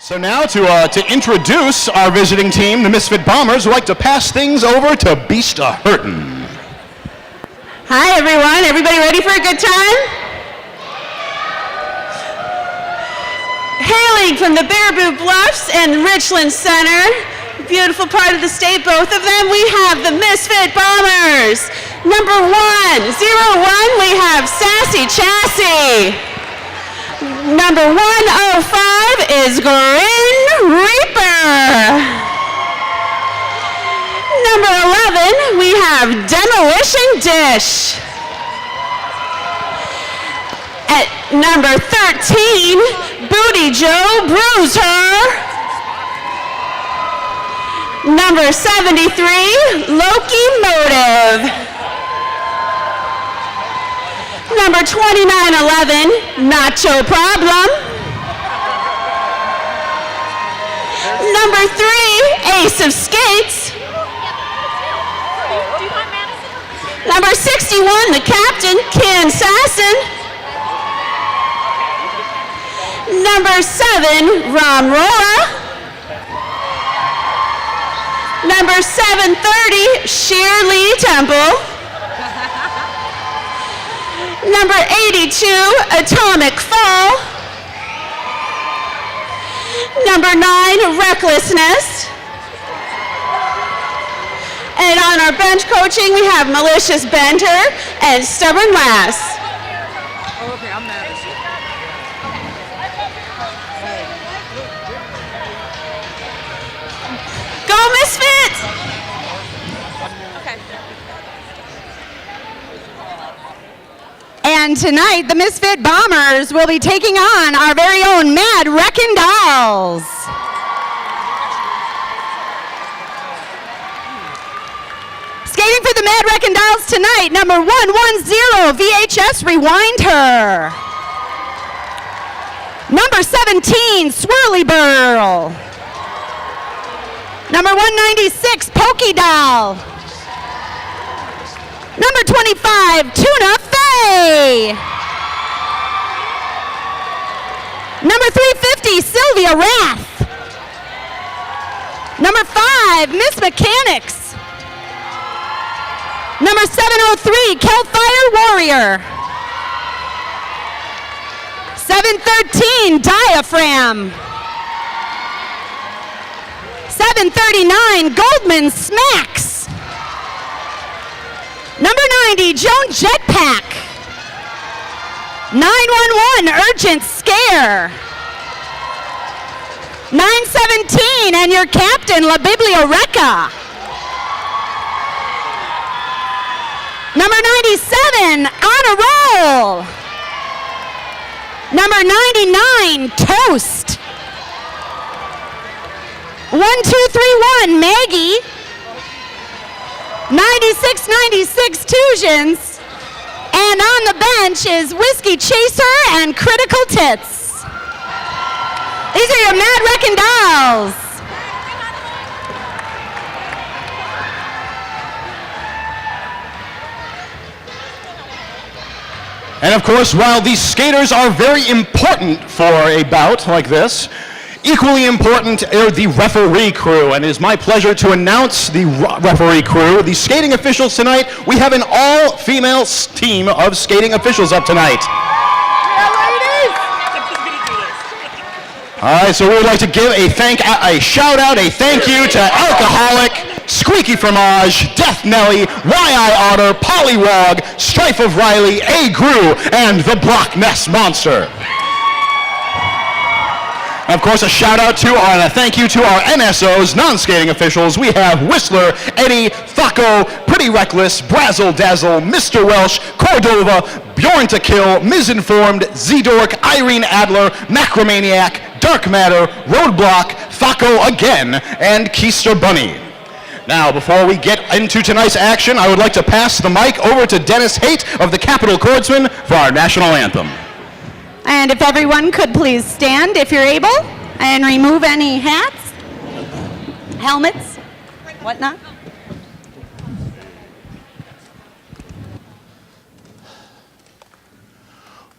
So now to introduce our visiting team, the Misfit Bombers, would like to pass things over to Beast a Hurtin'. Hi everyone, everybody ready for a good time? Hailing from the Baraboo Bluffs and Richland Center, beautiful part of the state, both of them, we have the Misfit Bombers. Number 101, we have Sassy Chassis. Number 105 is Grin Reaper. Number 11, we have Demolition Dish. At number 13, Booty Joe Bruiser. Number 73, Locomotive. Number 2911, Nacho Problem. Number 3, Ace of Skates. Number 61, the Captain, Ken Sasson. Number 7, Ram Rora. Number 730, Shirley Temple. Number 82, Atomic Fall. Number 9, Recklessness. And on our bench coaching, we have Malicious Bender and Stubborn Lass. Okay, I'm mad at you. Go Misfits! And tonight, the Misfit Bombers will be taking on our very own Mad Wreckin' Dolls. Skating for the Mad Wreckin' Dolls tonight, number 110, VHS Rewind Her. Number 17, Swirly Burl. Number 196, Pokey Doll. Number 25, Tuna Faye. Number 350, Sylvia Rath. Number 5, Miss Mechanics. Number 703, Kelfire Warrior. 713, Diaphragm. 739, Goldman Smacks. Number 90, Joan Jetpack. 911, Urgent Scare. 917, and your captain, La Biblioreca. Number 97, On a Roll. Number 99, Toast. 1231, Maggie. 9696 Tusions, and on the bench is Whiskey Chaser and Critical Tits. These are your Mad Wreckin' Dolls. And of course, while these skaters are very important for a bout like this, equally important are the referee crew, and it is my pleasure to announce the referee crew. The skating officials tonight, we have an all-female team of skating officials up tonight. All right, so we would like to give a shout out, a thank you to Alcoholic, Squeaky Fromage, Death Nelly, Y.I. Otter, Pollywog, Strife of Riley, A. Gru, and the Block Ness Monster. Of course, a shout out to and a thank you to our NSOs, non-skating officials. We have Whistler, Eddie, Thaco, Pretty Reckless, Brazzle Dazzle, Mr. Welsh, Cordova, Bjorn to Kill, Misinformed, Z-Dork, Irene Adler, Macromaniac, Dark Matter, Roadblock, Thaco again, and Keister Bunny. Now, before we get into tonight's action, I would like to pass the mic over to Dennis Haight of the Capitol Chordsmen for our national anthem. And if everyone could please stand if you're able and remove any hats, helmets, whatnot.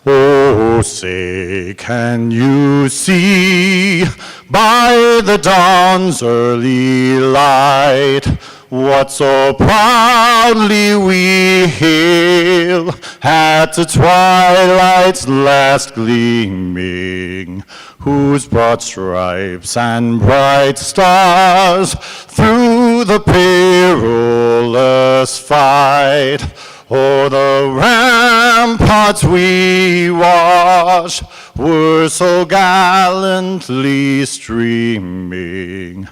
Oh, say, can you see by the dawn's early light. What so proudly we hail at the twilight's last gleaming, whose broad stripes and bright stars through the perilous fight o'er the ramparts we watched were so gallantly streaming.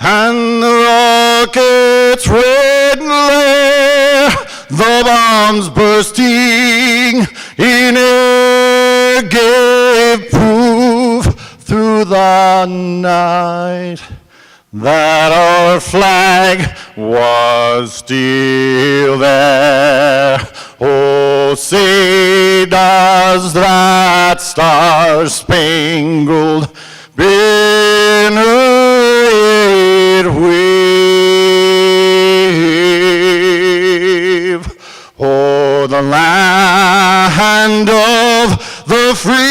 And the rocket's red glare, the bombs bursting in air, gave proof through the night that our flag was still there. Oh, say does that star-spangled banner wave o'er the land of the free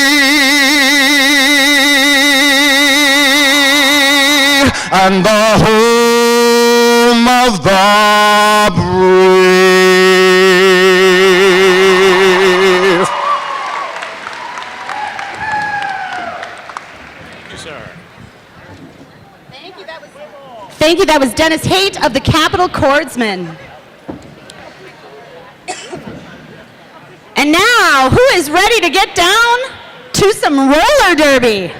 and the home of the brave. Thank you, sir. Thank you. That was Dennis Haight of the Capitol Chordsmen. And now, who is ready to get down to some roller derby?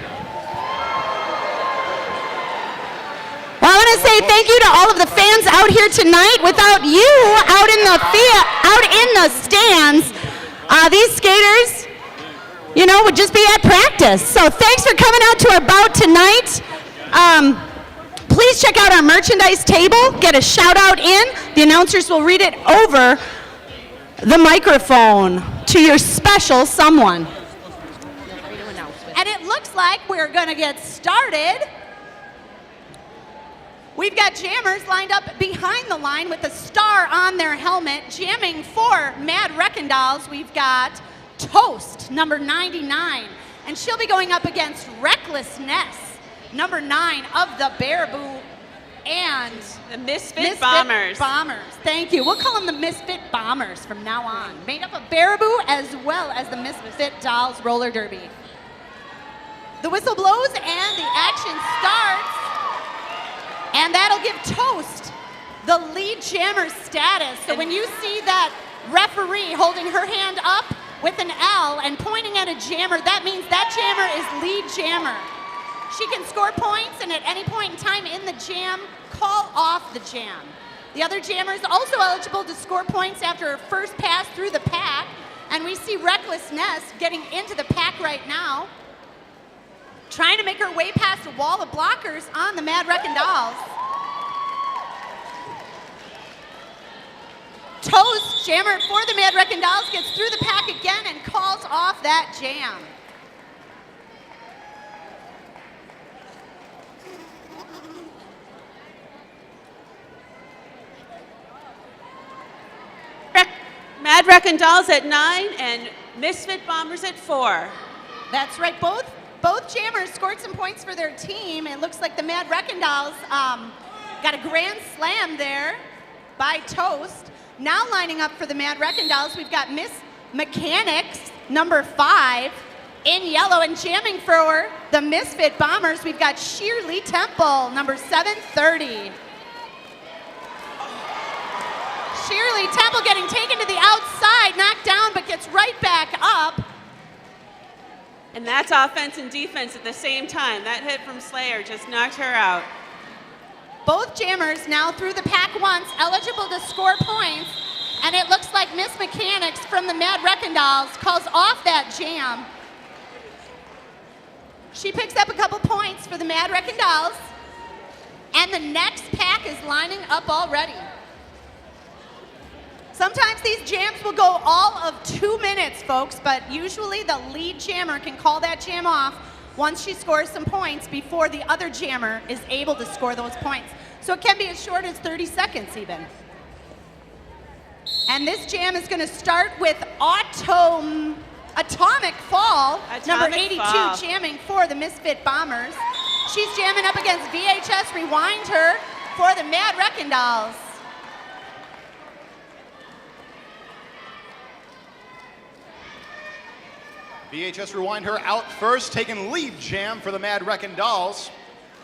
Well, I want to say thank you to all of the fans out here tonight. Without you out in the stands, these skaters, would just be at practice. So thanks for coming out to our bout tonight. Please check out our merchandise table. Get a shout out in. The announcers will read it over the microphone to your special someone. And it looks like we're going to get started. We've got jammers lined up behind the line with a star on their helmet. Jamming for Mad Wreckin Dolls, we've got Toast, number 99. And she'll be going up against Recklessness, number 9 of the Baraboo and The Misfit Bombers. Thank you. We'll call them the Misfit Bombers from now on. Made up of Baraboo as well as the Misfit Dolls Roller Derby. The whistle blows and the action starts. And that'll give Toast the lead jammer status. So when you see that referee holding her hand up with an L and pointing at a jammer, that means that jammer is lead jammer. She can score points, and at any point in time in the jam, call off the jam. The other jammer is also eligible to score points after her first pass through the pack, and we see Recklessness getting into the pack right now, trying to make her way past a wall of blockers on the Mad Wreckin Dolls. Toast, jammer for the Mad Wreckin Dolls, gets through the pack again and calls off that jam. Mad Wreckin Dolls at 9 and Misfit Bombers at 4. That's right. Both jammers scored some points for their team. It looks like the Mad Wreckin Dolls got a grand slam there by Toast. Now lining up for the Mad Wreckin Dolls, we've got Miss Mechanics, number 5, in yellow, and jamming for the Misfit Bombers, we've got Shirley Temple, number 730. Shirley Temple getting taken to the outside, knocked down, but gets right back up. And that's offense and defense at the same time. That hit from Slayer just knocked her out. Both jammers now through the pack once, eligible to score points, and it looks like Miss Mechanics from the Mad Wreckin Dolls calls off that jam. She picks up a couple points for the Mad Wreckin Dolls, and the next pack is lining up already. Sometimes these jams will go all of 2 minutes, folks, but usually the lead jammer can call that jam off once she scores some points before the other jammer is able to score those points. So it can be as short as 30 seconds even. And this jam is going to start with Atomic Fall, number 82, jamming for the Misfit Bombers. She's jamming up against VHS Rewind Her for the Mad Wreckin' Dolls. VHS Rewind Her out first, taking lead jam for the Mad Wreckin' Dolls.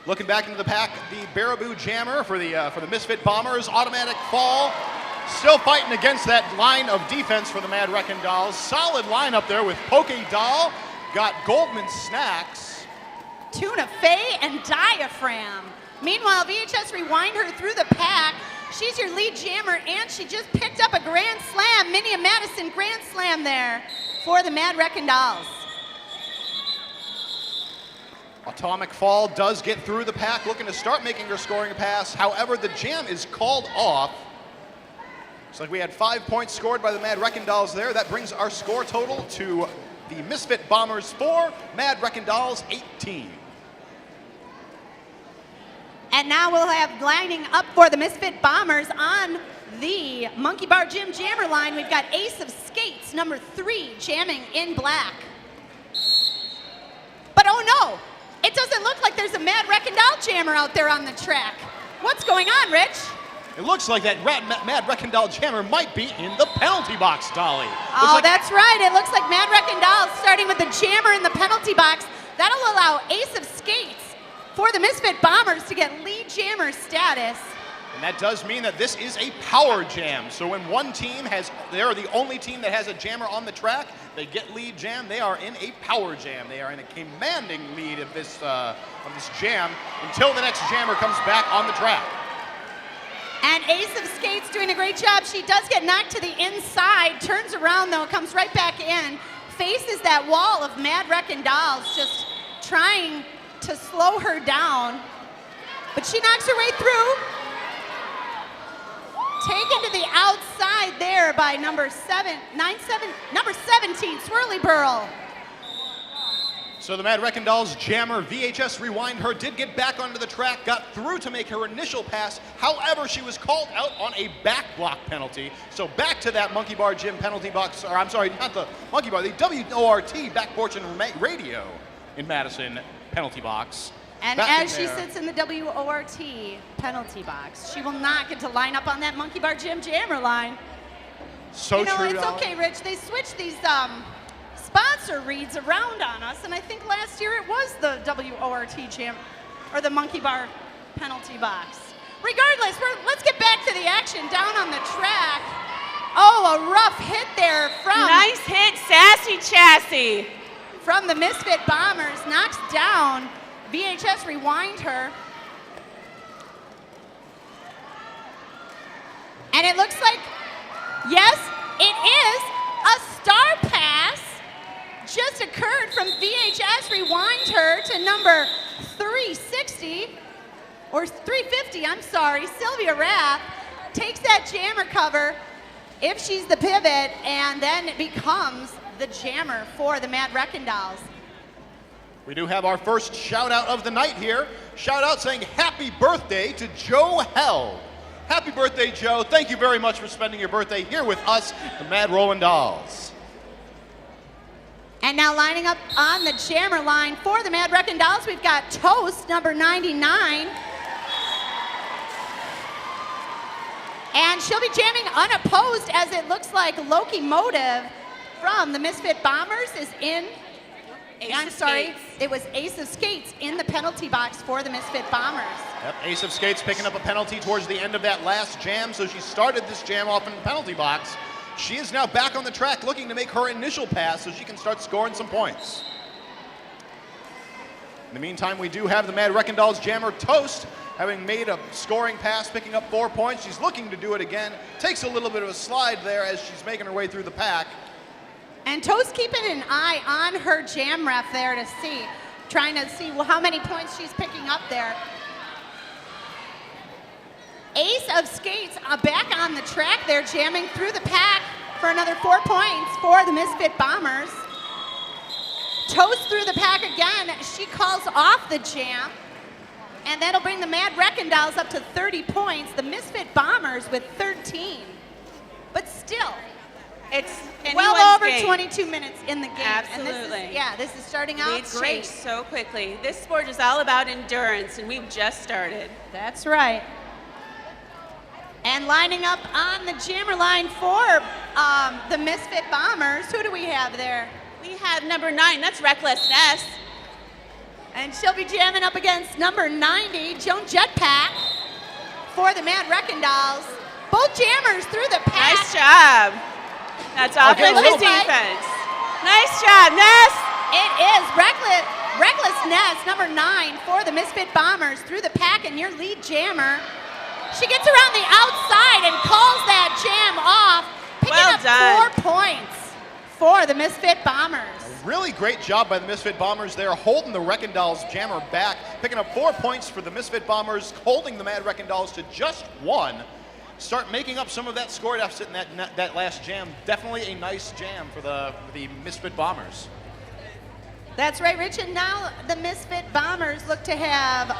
Looking back into the pack, the Baraboo Jammer for the Misfit Bombers. Automatic Fall. Still fighting against that line of defense for the Mad Wreckin' Dolls. Solid line up there with Poke Doll. Got Goldman Snacks. Tuna Fey and Diaphragm. Meanwhile, VHS Rewind Her through the pack. She's your lead jammer, and she just picked up a Grand Slam, Minnie and Madison Grand Slam there for the Mad Wreckin' Dolls. Atomic Fall does get through the pack, looking to start making her scoring pass. However, the jam is called off. Looks like we had 5 points scored by the Mad Wreckin' Dolls there. That brings our score total to the Misfit Bombers 4, Mad Wreckin' Dolls 18. And now we'll have lining up for the Misfit Bombers on the Monkey Bar Gym Jammer line. We've got Ace of Skates, number 3, jamming in black. But oh no, it doesn't look like there's a Mad Wreckin' Doll jammer out there on the track. What's going on, Rich? It looks like that Mad Wreckin' Doll jammer might be in the penalty box, Dolly. That's right. It looks like Mad Wreckin' Dolls starting with the jammer in the penalty box. That'll allow Ace of Skates for the Misfit Bombers to get lead jammer status. And that does mean that this is a power jam. So when one team they're the only team that has a jammer on the track, they get lead jam, they are in a power jam. They are in a commanding lead of this jam until the next jammer comes back on the track. And Ace of Skates doing a great job. She does get knocked to the inside, turns around though, comes right back in, faces that wall of Mad Wreckin' Dolls, just trying to slow her down. But she knocks her way through. Taken to the outside there by number 17, Swirly Pearl. So the Mad Wreckin' Dolls jammer, VHS Rewind Her, did get back onto the track, got through to make her initial pass. However, she was called out on a back block penalty. So back to that Monkey Bar Gym penalty box, or I'm sorry, not the Monkey Bar, the WORT back porch and radio in Madison penalty box. And back as she sits in the WORT penalty box, she will not get to line up on that Monkey Bar Gym jammer line. So true. It's okay, Rich. They switched these sponsor reads around on us, and I think last year it was the WORT jam or the Monkey Bar penalty box. Regardless, let's get back to the action down on the track. Oh, a rough hit there from Nice hit, Sassy Chassis. from the Misfit Bombers, knocks down VHS Rewind Her. And it looks like, yes, it is a star pass just occurred from VHS Rewind Her to number 360, or 350, I'm sorry. Sylvia Rath takes that jammer cover if she's the pivot, and then it becomes the jammer for the Mad Wreckin' Dolls. We do have our first shout out of the night here. Shout out saying happy birthday to Joe Held. Happy birthday, Joe. Thank you very much for spending your birthday here with us, the Mad Rollin' Dolls. And now lining up on the jammer line for the Mad Wreckin' Dolls, we've got Toast, number 99. And she'll be jamming unopposed, as it looks like Loki Motive from the Misfit Bombers is in. It was Ace of Skates in the penalty box for the Misfit Bombers. Yep, Ace of Skates picking up a penalty towards the end of that last jam, so she started this jam off in the penalty box. She is now back on the track looking to make her initial pass so she can start scoring some points. In the meantime, we do have the Mad Wreckin' Dolls jammer Toast, having made a scoring pass, picking up 4 points. She's looking to do it again. Takes a little bit of a slide there as she's making her way through the pack. And Toast keeping an eye on her jam ref there to see, trying to see how many points she's picking up there. Ace of Skates back on the track there, jamming through the pack for another 4 points for the Misfit Bombers. Toast through the pack again. She calls off the jam. And that'll bring the Mad Wreckin' Dolls up to 30 points. The Misfit Bombers with 13. But still, It's well anyone's over game. 22 minutes in the game. Absolutely. And this is starting out Leads great. change so quickly. This sport is all about endurance, and we've just started. That's right. And lining up on the jammer line for the Misfit Bombers, who do we have there? We have number 9, that's Recklessness. And she'll be jamming up against number 90, Joan Jetpack, for the Mad Wreckin' Dolls. Both jammers through the pack. Nice job. That's offense looks and like- defense. Nice job, Ness. It is Recklessness, number 9, for the Misfit Bombers through the pack, and your lead jammer. She gets around the outside and calls that jam off, picking Well up done. 4 points for the Misfit Bombers. Really great job by the Misfit Bombers there, holding the Wreckin' Dolls jammer back, picking up 4 points for the Misfit Bombers, holding the Mad Wreckin' Dolls to just 1. Start making up some of that score deficit in that last jam. Definitely a nice jam for the Misfit Bombers. That's right, Rich. And now the Misfit Bombers look to have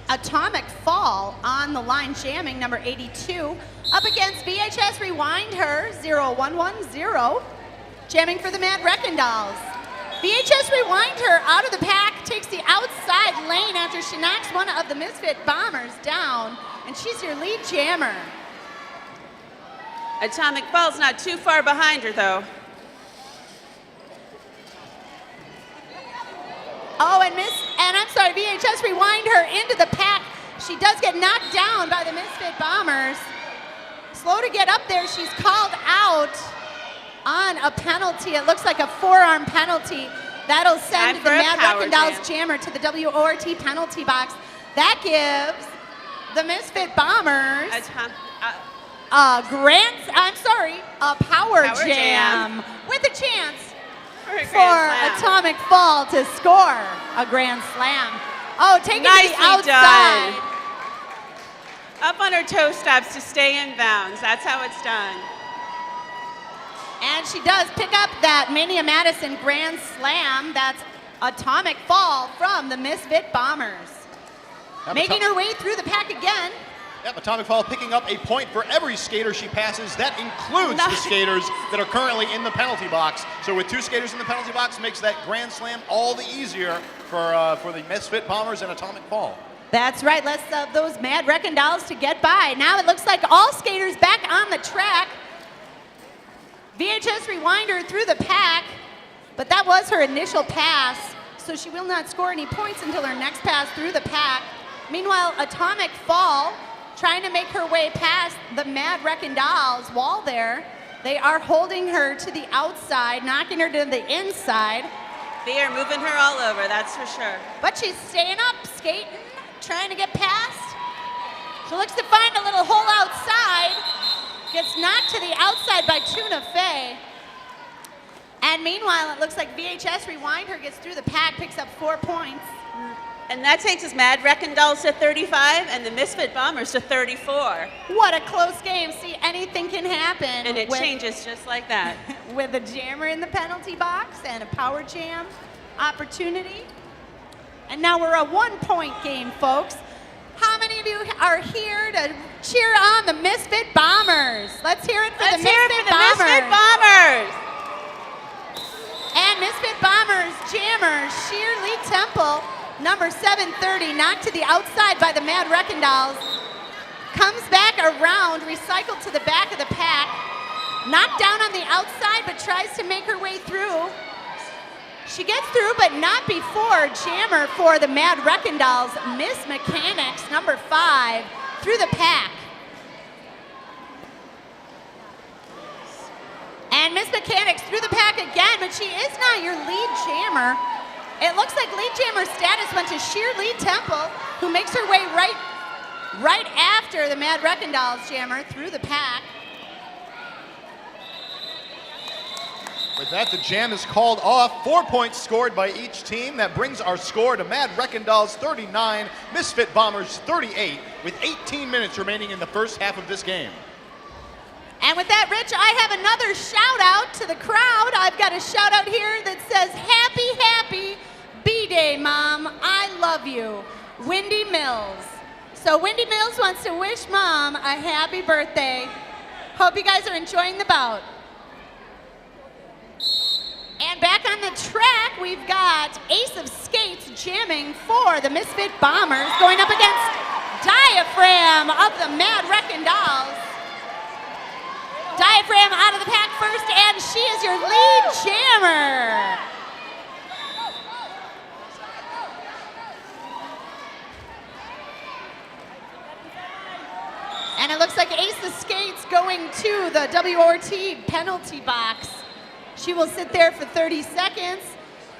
Atomic Fall on the line jamming, number 82, up against VHS Rewind Her, 0110, jamming for the Mad Wreckin' Dolls. VHS Rewind Her out of the pack, takes the outside lane after she knocks one of the Misfit Bombers down, and she's your lead jammer. Atomic Fall's not too far behind her, though. Oh, and I'm sorry, VHS Rewind Her into the pack. She does get knocked down by the Misfit Bombers. Slow to get up there. She's called out on a penalty. It looks like a forearm penalty. That'll send Time the for a Mad power Wreckin' Dolls jam. jammer to the WORT penalty box. That gives the Misfit Bombers a power Power jam with a chance For a for grand slam. Atomic Fall to score a grand slam. Oh, taking it to Nicely the outside. done. Up on her toe stops to stay in bounds. That's how it's done. And she does pick up that Mania Madison grand slam. That's Atomic Fall from the Misfit Bombers. Making her way through the pack again. Yep, Atomic Fall picking up a point for every skater she passes. That includes the skaters that are currently in the penalty box. So with 2 skaters in the penalty box, makes that grand slam all the easier for the Misfit Bombers and Atomic Fall. That's right. Less of those Mad Wreckin' Dolls to get by. Now it looks like all skaters back on the track. VHS Rewind Her through the pack, but that was her initial pass, so she will not score any points until her next pass through the pack. Meanwhile, Atomic Fall trying to make her way past the Mad Wreckin' Dolls wall there. They are holding her to the outside, knocking her to the inside. They are moving her all over, that's for sure. But she's staying up, skating, trying to get past. She looks to find a little hole outside. Gets knocked to the outside by Tuna Fey. And meanwhile, it looks like VHS Rewind Her gets through the pack, picks up 4 points. And that takes us Mad Wreckin' Dolls to 35 and the Misfit Bombers to 34. What a close game. See, anything can happen. And it changes just like that. With a jammer in the penalty box and a power jam opportunity. And now we're a 1-point game, folks. How many of you are here to cheer on the Misfit Bombers? Let's hear it for the Misfit Bombers. Misfit Bombers. And Misfit Bombers jammer Shirley Temple, number 730, knocked to the outside by the Mad Wreckin' Dolls. Comes back around, recycled to the back of the pack. Knocked down on the outside, but tries to make her way through. She gets through, but not before jammer for the Mad Wreckin' Dolls, Miss Mechanics, number 5, through the pack. And Miss Mechanics through the pack again, but she is not your lead jammer. It looks like lead jammer status went to Shirley Temple, who makes her way right after the Mad Wreckin' Dolls jammer through the pack. With that, the jam is called off. 4 points scored by each team. That brings our score to Mad Wreckin' Dolls 39, Misfit Bombers 38, with 18 minutes remaining in the first half of this game. And with that, Rich, I have another shout out to the crowd. I've got a shout out here that says, happy, happy B-Day, Mom. I love you. Wendy Mills. So Wendy Mills wants to wish Mom a happy birthday. Hope you guys are enjoying the bout. back on the track, we've got Ace of Skates jamming for the Misfit Bombers, going up against Diaphragm of the Mad Wreckin Dolls. Diaphragm out of the pack first, and she is your lead jammer. And it looks like Ace of Skates going to the WRT penalty box. She will sit there for 30 seconds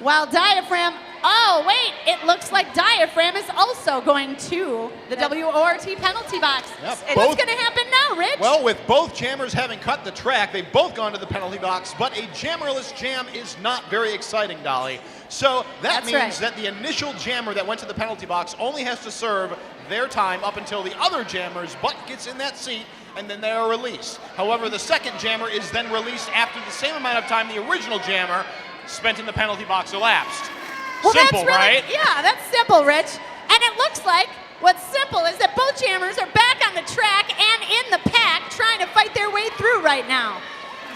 while Diaphragm, oh wait, it looks like Diaphragm is also going to the WRT penalty box. Yep, What's going to happen now, Rich? Well, with both jammers having cut the track, they've both gone to the penalty box, but a jammerless jam is not very exciting, Dolly. So that means that the initial jammer that went to the penalty box only has to serve their time up until the other jammer's butt gets in that seat, and then they are released. However, the second jammer is then released after the same amount of time the original jammer spent in the penalty box elapsed. Well, Simple, that's really, right? Yeah, that's simple, Rich. And it looks like what's simple is that both jammers are back on the track and in the pack trying to fight their way through right now.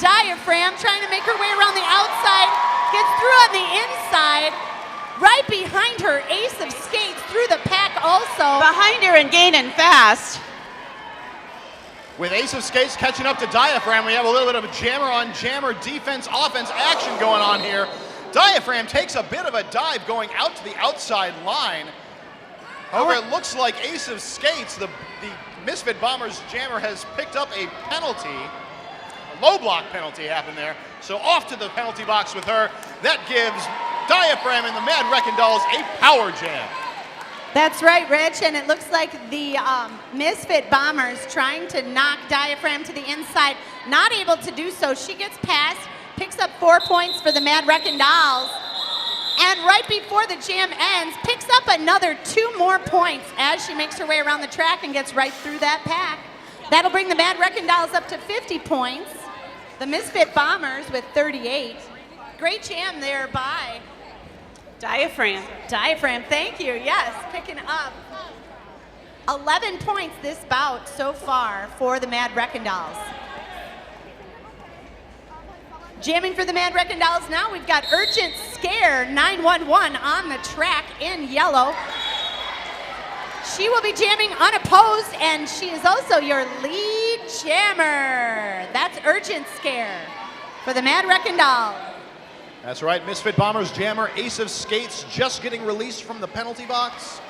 Diaphragm trying to make her way around the outside, gets through on the inside. Right behind her, Ace of Skates through the pack also. Behind her and gaining fast. With Ace of Skates catching up to Diaphragm, we have a little bit of a jammer-on-jammer defense-offense action going on here. Diaphragm takes a bit of a dive going out to the outside line. However, it looks like Ace of Skates, the Misfit Bombers jammer, has picked up a penalty. A low block penalty happened there. So off to the penalty box with her. That gives Diaphragm and the Mad Wreckin Dolls a power jam. That's right, Rich, and it looks like the Misfit Bombers trying to knock Diaphragm to the inside, not able to do so. She gets past, picks up 4 points for the Mad Wreckin Dolls, and right before the jam ends, picks up another 2 more points as she makes her way around the track and gets right through that pack. That'll bring the Mad Wreckin Dolls up to 50 points. The Misfit Bombers with 38. Great jam there by Diaphragm. Diaphragm, thank you. Yes, picking up 11 points this bout so far for the Mad Wreckin Dolls. Jamming for the Mad Wreckin Dolls now, we've got Urgent Scare 911 on the track in yellow. She will be jamming unopposed, and she is also your lead jammer. That's Urgent Scare for the Mad Wreckin Dolls. That's right, Misfit Bombers jammer Ace of Skates just getting released from the penalty box.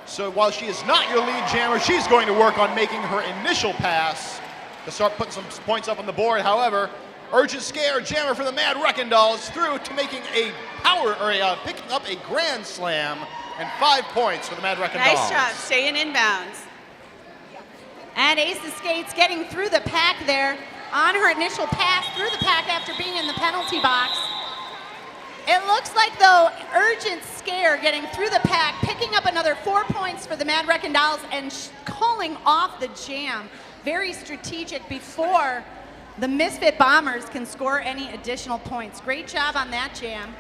So while she is not your lead jammer, she's going to work on making her initial pass to start putting some points up on the board. However, Urgent Scare jammer for the Mad Wreckin Dolls through to making a picking up a grand slam and 5 points for the Mad Wreckin Dolls. Nice job, staying inbounds. And Ace of Skates getting through the pack there on her initial pass through the pack after being in the penalty box. It looks like, though, Urgent Scare getting through the pack, picking up another 4 points for the Mad Wreckin Dolls and calling off the jam. Very strategic before the Misfit Bombers can score any additional points. Great job on that jam.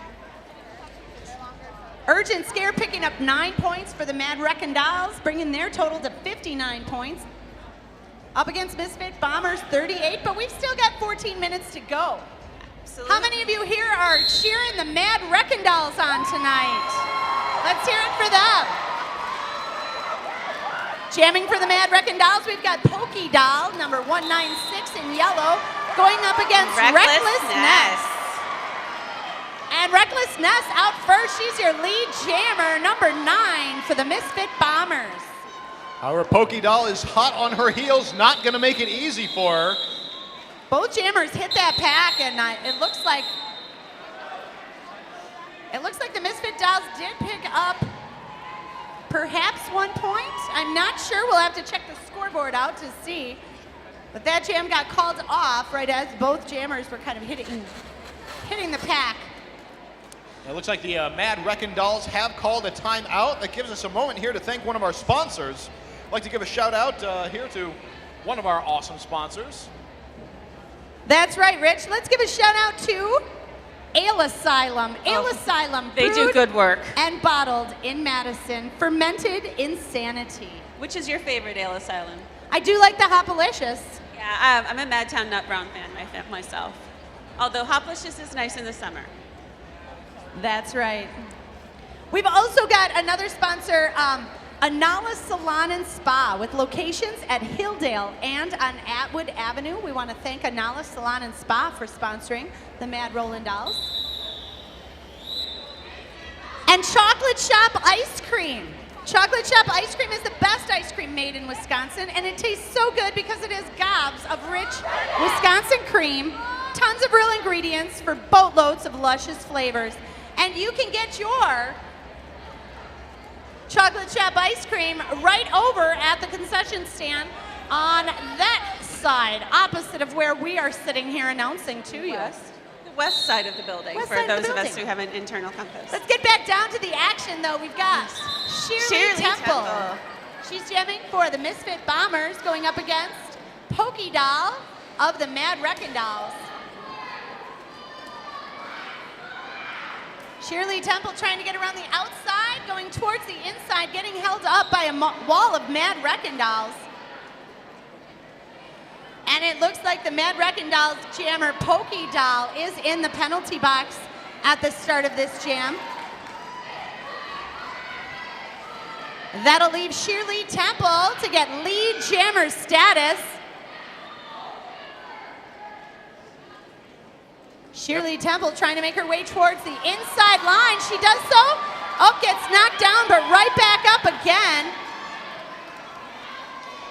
Urgent Scare picking up 9 points for the Mad Wreckin Dolls, bringing their total to 59 points. Up against Misfit Bombers, 38, but we've still got 14 minutes to go. Absolutely. How many of you here are cheering the Mad Wreckin Dolls on tonight? Let's hear it for them. Jamming for the Mad Wreckin Dolls, we've got Pokey Doll, number 196 in yellow, going up against Reckless Ness. And Reckless Ness out first. She's your lead jammer, number 9 for the Misfit Bombers. However, Pokey Doll is hot on her heels, not going to make it easy for her. Both jammers hit that pack, and it looks like the Misfit Dolls did pick up perhaps 1 point. I'm not sure. We'll have to check the scoreboard out to see. But that jam got called off right as both jammers were kind of hitting the pack. It looks like the Mad Wreckin Dolls have called a timeout. That gives us a moment here to thank one of our sponsors. I'd like to give a shout out here to one of our awesome sponsors. That's right, Rich. Let's give a shout out to Ale Asylum. Ale Asylum. They do good work. And bottled in Madison. Fermented Insanity. Which is your favorite Ale Asylum? I do like the Hopalicious. Yeah, I'm a Madtown Nut Brown fan myself. Although Hoplicious is nice in the summer. That's right. We've also got another sponsor, Anala Salon and Spa, with locations at Hilldale and on Atwood Avenue. We want to thank Anala Salon and Spa for sponsoring the Mad Rollin Dolls. And Chocolate Shop Ice Cream. Chocolate Shop Ice Cream is the best ice cream made in Wisconsin, and it tastes so good because it has gobs of rich Wisconsin cream, tons of real ingredients for boatloads of luscious flavors. And you can get your Chocolate Shop Ice Cream right over at the concession stand on that side, opposite of where we are sitting here announcing to you. The west side of the building, West for side of those the of us building. who have an internal compass. Let's get back down to the action, though. We've got Shirley Temple. She's jamming for the Misfit Bombers, going up against Pokey Doll of the Mad Wreckin Dolls. Shirley Temple trying to get around the outside, going towards the inside, getting held up by a wall of Mad Wreckin Dolls. And it looks like the Mad Wreckin Dolls jammer Pokey Doll is in the penalty box at the start of this jam. That'll leave Shirley Temple to get lead jammer status. Shirley Temple trying to make her way towards the inside line. She does so. Oh, gets knocked down, but right back up again.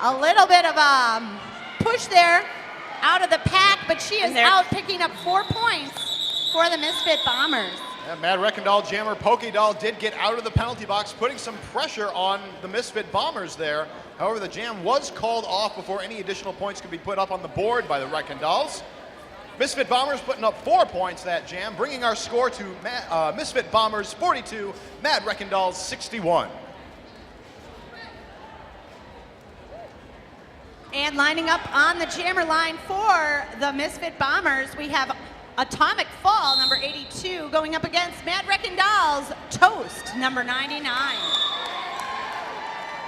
A little bit of a push there out of the pack, but she is out picking up 4 points for the Misfit Bombers. Yeah, Mad Wreckin Doll jammer Pokey Doll did get out of the penalty box, putting some pressure on the Misfit Bombers there. However, the jam was called off before any additional points could be put up on the board by the Wreckin Dolls. Misfit Bombers putting up 4 points that jam, bringing our score to Misfit Bombers 42, Mad Wreckin Dolls 61. And lining up on the jammer line for the Misfit Bombers, we have Atomic Fall, number 82, going up against Mad Wreckin Dolls, Toast, number 99.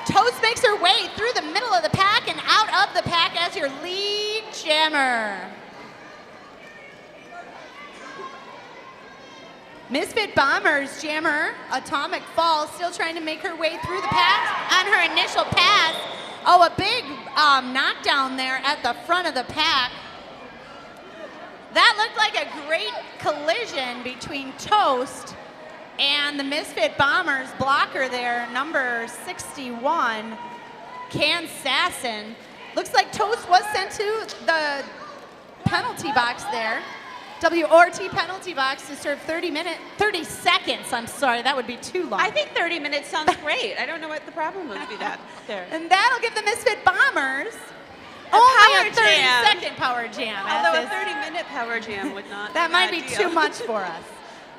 Toast makes her way through the middle of the pack and out of the pack as your lead jammer. Misfit Bombers jammer Atomic Fall still trying to make her way through the pack on her initial pass. Oh, a big knockdown there at the front of the pack. That looked like a great collision between Toast and the Misfit Bombers blocker there, number 61, Can Sasson. Looks like Toast was sent to the penalty box there. WRT penalty box to serve 30 seconds. I'm sorry, that would be too long. I think 30 minutes sounds great. I don't know what the problem would be that there. And that'll give the Misfit Bombers power only a jam. 30-second power jam. Although a 30-minute power jam would not That be might be ideal. too much for us.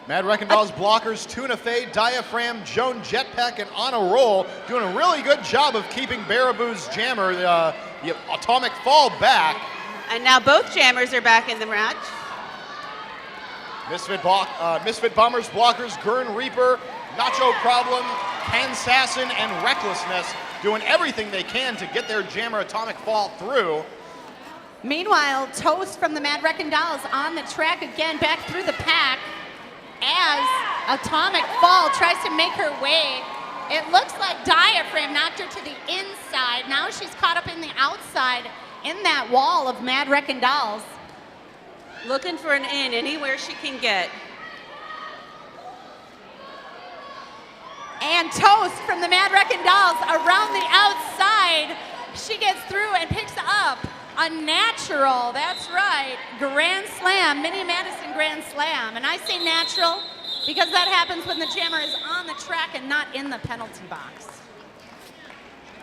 Mad Wreckin Dolls blockers Tuna Fey, Diaphragm, Joan Jetpack, and On a Roll doing a really good job of keeping Baraboo's jammer, the Atomic Fall, back. And now both jammers are back in the match. Misfit Bombers blockers Gurn Reaper, Nacho Problem, Ken Sasson, and Recklessness doing everything they can to get their jammer Atomic Fall through. Meanwhile, Toast from the Mad Wreckin Dolls on the track again, back through the pack as Atomic Fall tries to make her way. It looks like Diaphragm knocked her to the inside. Now she's caught up in the outside in that wall of Mad Wreckin Dolls. Looking for an in anywhere she can get. And Toast from the Mad Wreckin Dolls around the outside. She gets through and picks up a natural, that's right, Grand Slam, Mini Madison Grand Slam. And I say natural because that happens when the jammer is on the track and not in the penalty box.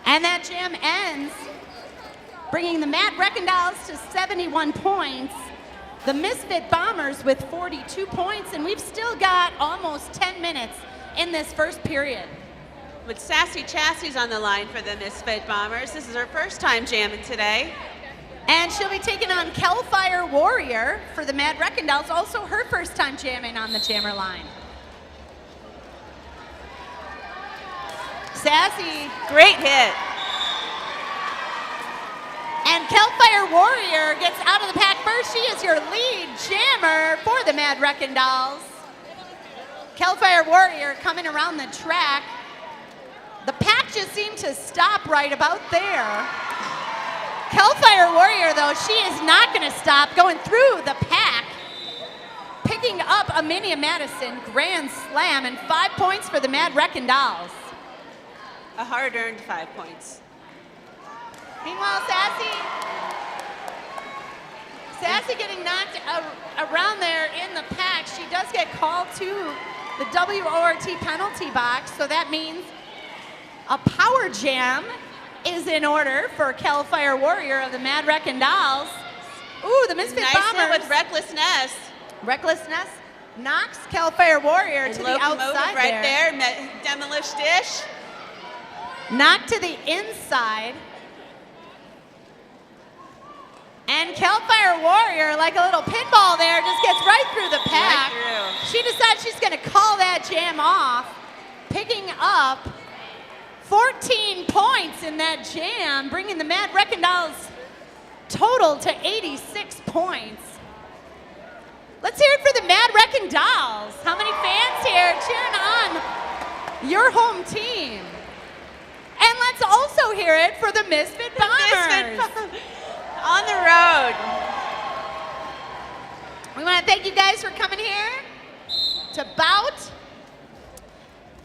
And that jam ends, bringing the Mad Wreckin Dolls to 71 points. The Misfit Bombers with 42 points, and we've still got almost 10 minutes in this first period. With Sassy Chassis on the line for the Misfit Bombers. This is her first time jamming today. And she'll be taking on Kellfire Warrior for the Mad Wreckin Dolls, also her first time jamming on the jammer line. Sassy. Great hit. And Hellfire Warrior gets out of the pack first. She is your lead jammer for the Mad Wreckin' Dolls. Hellfire Warrior coming around the track. The pack just seemed to stop right about there. Hellfire Warrior, though, she is not going to stop going through the pack, picking up a Mini Madison Grand Slam and 5 points for the Mad Wreckin' Dolls. A hard-earned 5 points. Meanwhile, Sassy getting knocked around there in the pack. She does get called to the WORT penalty box, so that means a power jam is in order for Hellfire Warrior of the Mad Wreckin' Dolls. Ooh, the Missfit Nice Bombers. hit with Recklessness. Recklessness knocks Hellfire Warrior And to the Locomotive outside right there. Demolish Dish. Knocked to the inside. And Hellfire Warrior, like a little pinball there, just gets right through the pack. Right through. She decides she's going to call that jam off, picking up 14 points in that jam, bringing the Mad Wreckin' Dolls total to 86 points. Let's hear it for the Mad Wreckin' Dolls. How many fans here cheering on your home team? And let's also hear it for the Missfit Bombers. On the road. We want to thank you guys for coming here to Bout.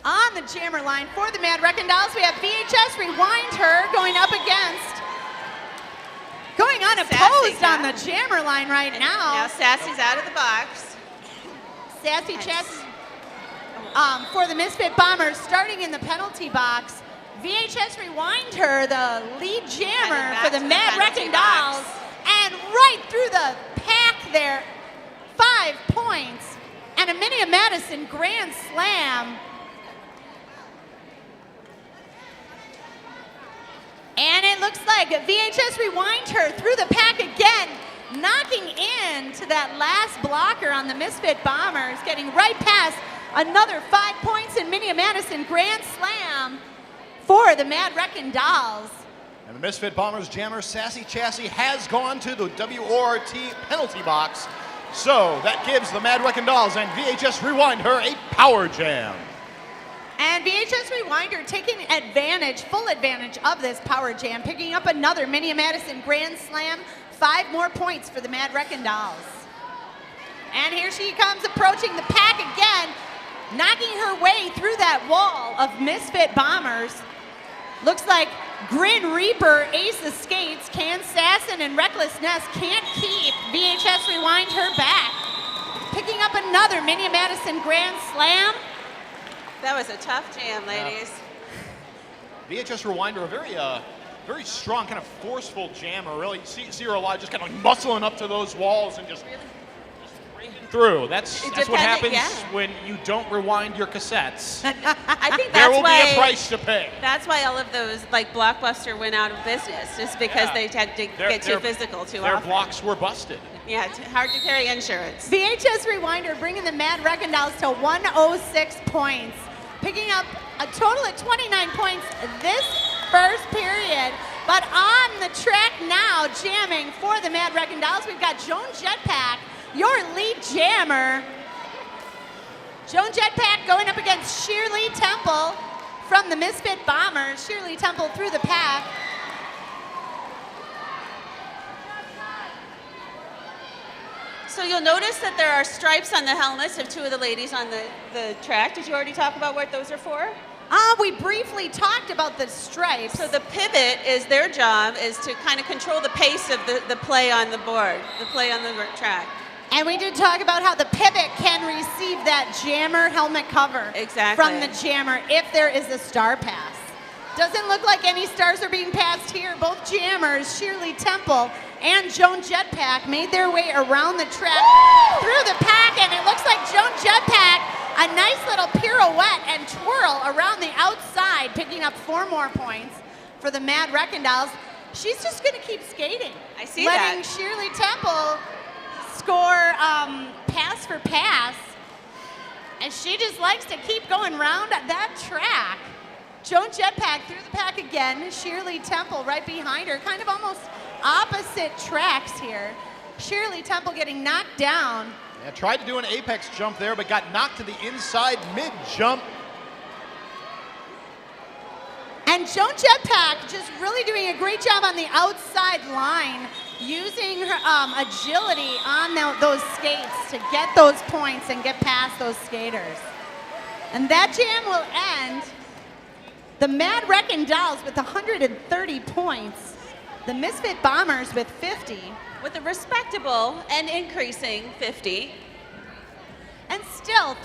On the jammer line for the Mad Wreckin' Dolls, we have VHS Rewind Her going up against, going unopposed Sassy, on the jammer line right Now now. Sassy's out of the box. Sassy Nice. Chess for the Misfit Bombers starting in the penalty box. VHS Rewind Her, the lead jammer back for the to the Mad penalty Wreckin' box. Dolls. And right through the pack there, 5 points and a Mini Madison Grand Slam. And it looks like VHS Rewind Her through the pack again, knocking into that last blocker on the Misfit Bombers, getting right past another 5 points in Mini Madison Grand Slam for the Mad Wreckin' Dolls. And the Misfit Bombers jammer Sassy Chassis has gone to the WORT penalty box. So that gives the Mad Wreckin' Dolls and VHS Rewind Her a power jam. And VHS Rewinder taking advantage, full advantage of this power jam, picking up another Mini Madison Grand Slam, 5 more points for the Mad Wreckin' Dolls. And here she comes approaching the pack again, knocking her way through that wall of Misfit Bombers. Looks like Grin Reaper, Ace of Skates, Can Sassin, and Recklessness can't keep VHS Rewind Her back. Picking up another Mini Madison Grand Slam. That was a tough jam, ladies. VHS Rewinder, a very strong, kind of forceful jammer. Really, see her a lot, just kind of like muscling up to those walls and just breaking through. That's what happens when you don't rewind your cassettes. I think There that's will why be a price to pay. That's why all of those, like Blockbuster, went out of business, just because they had to get too physical too Their often. blocks were busted. Yeah, it's hard to carry insurance. VHS Rewinder bringing the Mad Wreckin' Dolls to 106 points, picking up a total of 29 points this first period. But on the track now, jamming for the Mad Wreckin' Dolls, we've got Joan Jetpack, your lead jammer. Joan Jetpack going up against Shirley Temple from the Misfit Bombers. Shirley Temple through the pack. So you'll notice that there are stripes on the helmets of 2 of the ladies on the track. Did you already talk about what those are for? We briefly talked about the stripes. So the pivot is their job is to kind of control the pace of the play on the board, the play on the track. And we did talk about how the pivot can receive that jammer helmet cover from the jammer if there is a star pass. Doesn't look like any stars are being passed here. Both jammers, Shirley Temple and Joan Jetpack, made their way around the track through the pack, and it looks like Joan Jetpack, a nice little pirouette and twirl around the outside, picking up 4 more points for the Mad Wreckin' Dolls. She's just going to keep skating. I see letting that. Shirley Temple score pass for pass, and she just likes to keep going around that track. Joan Jetpack through the pack again. Shirley Temple right behind her, kind of almost opposite tracks here. Shirley Temple getting knocked down. Yeah, tried to do an apex jump there, but got knocked to the inside mid-jump. And Joan Jetpack just really doing a great job on the outside line, using her agility on those skates to get those points and get past those skaters. And that jam will end. The Mad Wreckin' Dolls with 130 points. The Misfit Bombers with 50. With a respectable and increasing 50. And still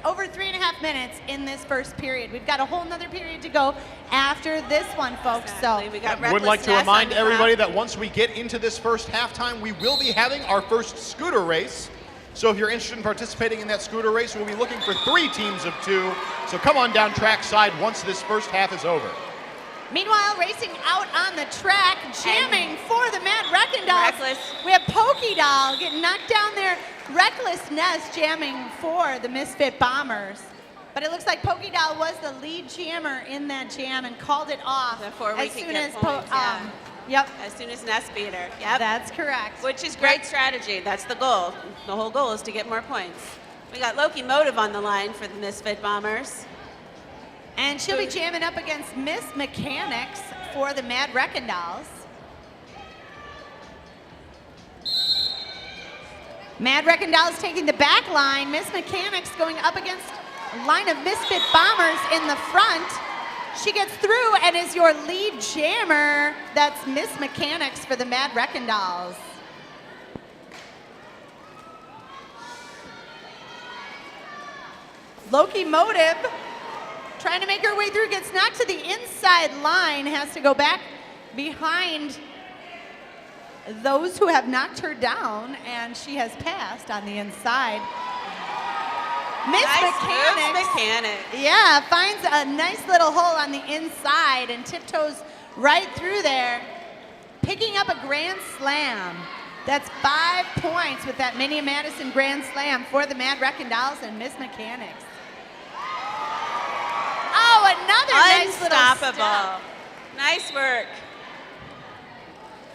over 3.5 minutes in this first period. We've got a whole nother period to go after this one, folks. Exactly. So we got I would like to remind everybody that that once we get into this first halftime, we will be having our first scooter race. So if you're interested in participating in that scooter race, we'll be looking for 3 teams of 2. So come on down trackside once this first half is over. meanwhile, racing out on the track, jamming for the Mad Wreckin' Dolls. Reckless. We have Pokey Doll getting knocked down there. Recklessness jamming for the Misfit Bombers. But it looks like Pokey Doll was the lead jammer in that jam and called it off Before we as could soon get as points, yeah. Yep, As soon as Ness beat her. Yep. that's correct. Which is great strategy. That's the goal. The whole goal is to get more points. We got Loki Motive on the line for the Misfit Bombers. And she'll be jamming up against Miss Mechanics for the Mad Wreckin' Dolls. Mad Wreckin' Dolls taking the back line. Miss Mechanics going up against a line of Misfit Bombers in the front. She gets through and is your lead jammer. That's Miss Mechanics for the Mad Wreckin' Dolls. Loki Motive trying to make her way through, gets knocked to the inside line, has to go back behind those who have knocked her down, and she has passed on the inside. Miss Mechanics. Yeah, finds a nice little hole on the inside and tiptoes right through there, picking up a Grand Slam. That's 5 points with that Mini Madison Grand Slam for the Mad Wreckin' Dolls and Miss Mechanics. Oh, another nice little Unstoppable. step. Nice work.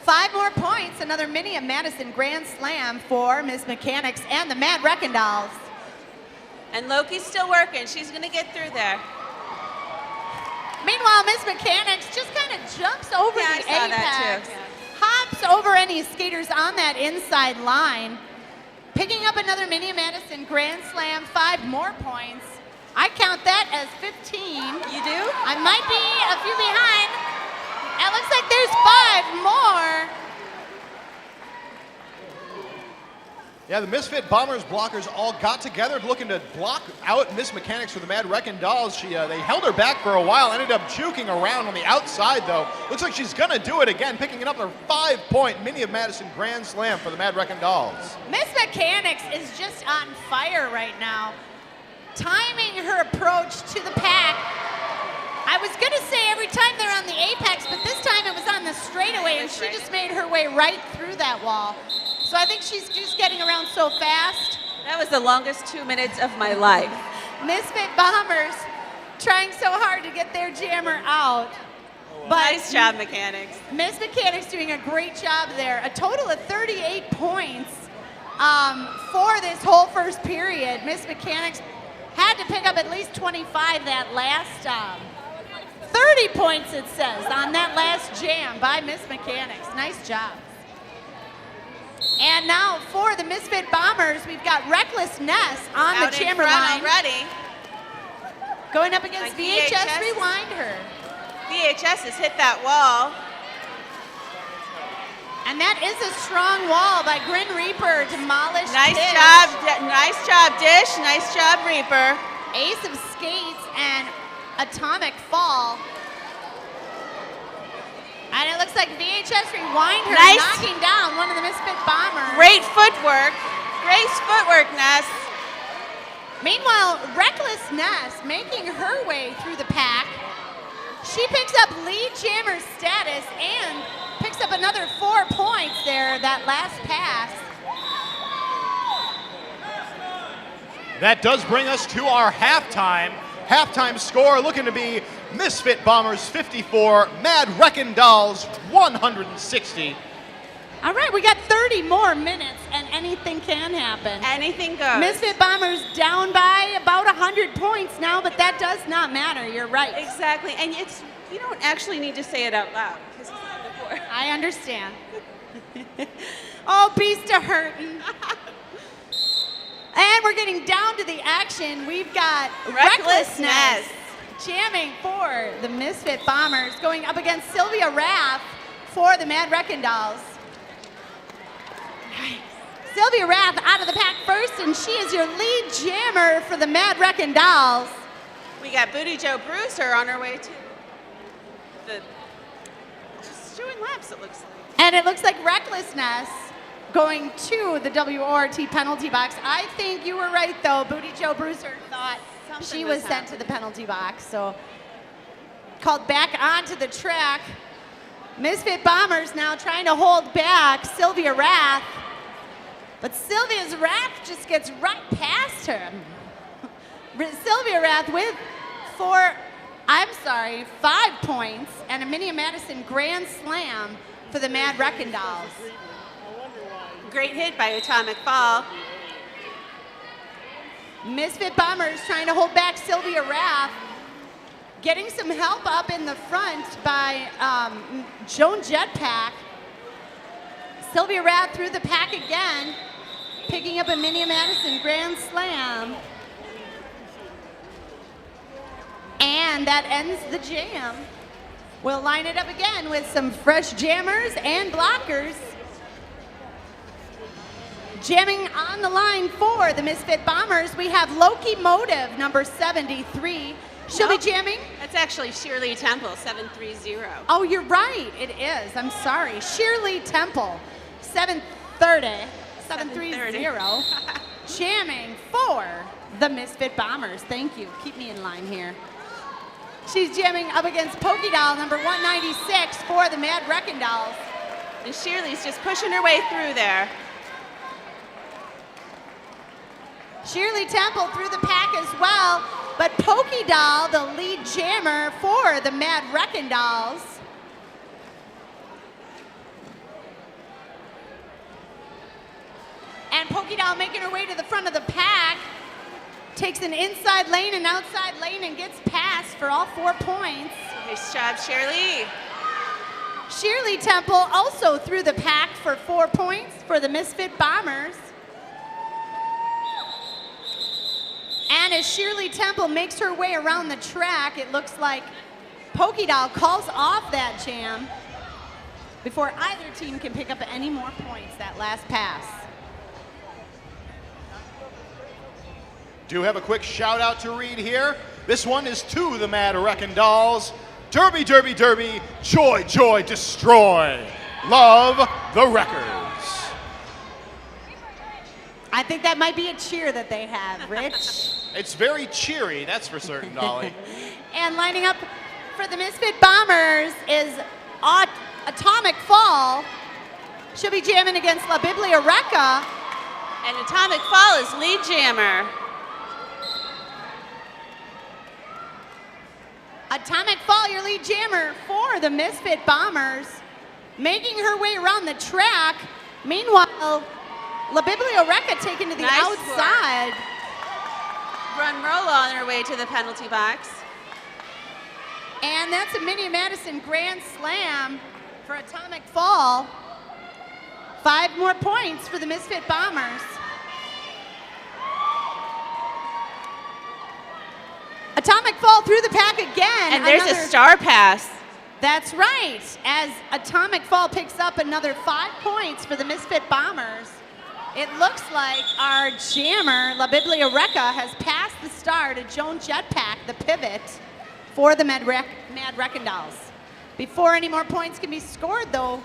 5 more points, another Mini Madison Grand Slam for Miss Mechanics and the Mad Wreckin' Dolls. And Loki's still working. She's going to get through there. Meanwhile, Miss Mechanics just kind of jumps over Yeah, I the saw apex, that too. Yeah. hops over any skaters on that inside line, picking up another Mini Madison Grand Slam, 5 more points. I count that as 15. You do? I might be a few behind. It looks like there's 5 more. Yeah, the Misfit Bombers blockers all got together looking to block out Miss Mechanics for the Mad Wreckin' Dolls. They held her back for a while, ended up juking around on the outside though. Looks like she's gonna do it again, picking it up her 5-point Mini of Madison Grand Slam for the Mad Wreckin' Dolls. Miss Mechanics is just on fire right now. Timing her approach to the pack. I was gonna say every time they're on the apex, but this time it was on the straightaway and she just made her way right through that wall. So I think she's just getting around so fast. That was the longest 2 minutes of my life. Misfit Bombers trying so hard to get their jammer out. But Nice job, Mechanics. Miss Mechanics doing a great job there. A total of 38 points for this whole first period. Miss Mechanics had to pick up at least 25 that last 30 points, it says, on that last jam by Miss Mechanics. Nice job. And now for the Misfit Bombers, we've got Recklessness on Out the in jammer front line. already. Going up against Like VHS VHS. Rewind her. VHS has hit that wall. And that is a strong wall by Grin Reaper, demolished. Nice Dish. job, Dish. Nice job, Reaper. Ace of Skates and Atomic Fall. And it looks like VHS Rewind her, Nice. knocking down one of the Misfit Bombers. Great footwork. Great footwork, Ness. Meanwhile, Recklessness making her way through the pack. She picks up lead jammer status and picks up another 4 points there, that last pass. That does bring us to our halftime. Halftime score looking to be Misfit Bombers 54, Mad Wreckin Dolls 160. All right, we got 30 more minutes, and anything can happen. Anything goes. Misfit Bombers down by about 100 points now, but that does not matter. You're right. Exactly, and you don't actually need to say it out loud because you said it before. I understand. Oh, beast of hurtin'. And we're getting down to the action. We've got Recklessness jamming for the Misfit Bombers, going up against Sylvia Rath for the Mad Wreckin Dolls. Sylvia Rath out of the pack first, and she is your lead jammer for the Mad Wreckin Dolls. We got Booty Joe Brewster on her way to just doing laps, it looks like. And it looks like Recklessness going to the WORT penalty box. I think you were right, though. Booty Joe Brewster thought Something she was sent to the penalty box, so called back onto the track. Misfit Bombers now trying to hold back Sylvia Rath, but Sylvia's Rath just gets right past her. Sylvia Rath with 5 points and a Minnie Madison Grand Slam for the Mad Wreckin Dolls. Great hit by Atomic Fall. Misfit Bombers trying to hold back Sylvia Rath. Getting some help up in the front by Joan Jetpack. Sylvia Rath through the pack again, picking up a Minnie Madison Grand Slam. And that ends the jam. We'll line it up again with some fresh jammers and blockers. Jamming on the line for the Misfit Bombers, we have Loki Motive, number 73. She'll be jamming. That's actually Shirley Temple, 730. Oh, you're right. It is. I'm sorry. Shirley Temple, 730. Jamming for the Misfit Bombers. Thank you. Keep me in line here. She's jamming up against Pokey Doll, number 196 for the Mad Wreckin Dolls. And Shirley's just pushing her way through there. Shirley Temple through the pack as well, but Pokey Doll, the lead jammer for the Mad Wreckin Dolls. And Pokey Doll making her way to the front of the pack, takes an inside lane and outside lane and gets past for all 4 points. Nice job, Shirley. Shirley Temple also through the pack for 4 points for the Misfit Bombers. And as Shirley Temple makes her way around the track, it looks like Pokey Doll calls off that jam before either team can pick up any more points that last pass. Do have a quick shout out to read here. This one is to the Mad Wreckin Dolls. Derby, derby, derby, joy, joy, destroy. Love the Wreckers. I think that might be a cheer that they have, Rich. It's very cheery, that's for certain, Dolly. And lining up for the Misfit Bombers is Atomic Fall. She'll be jamming against La Biblioreca. And Atomic Fall is lead jammer. Atomic Fall, your lead jammer for the Misfit Bombers, making her way around the track. Meanwhile, La Biblioreca taken to the Nice outside. Run roll on her way to the penalty box. And that's a Minnie Madison Grand Slam for Atomic Fall. 5 more points for the Misfit Bombers. Atomic Fall through the pack again. And there's a star pass. That's right, as Atomic Fall picks up another 5 points for the Misfit Bombers. It looks like our jammer, La Biblioreca, has passed the star to Joan Jetpack, the pivot, for the Mad Wreckin Dolls. Before any more points can be scored, though,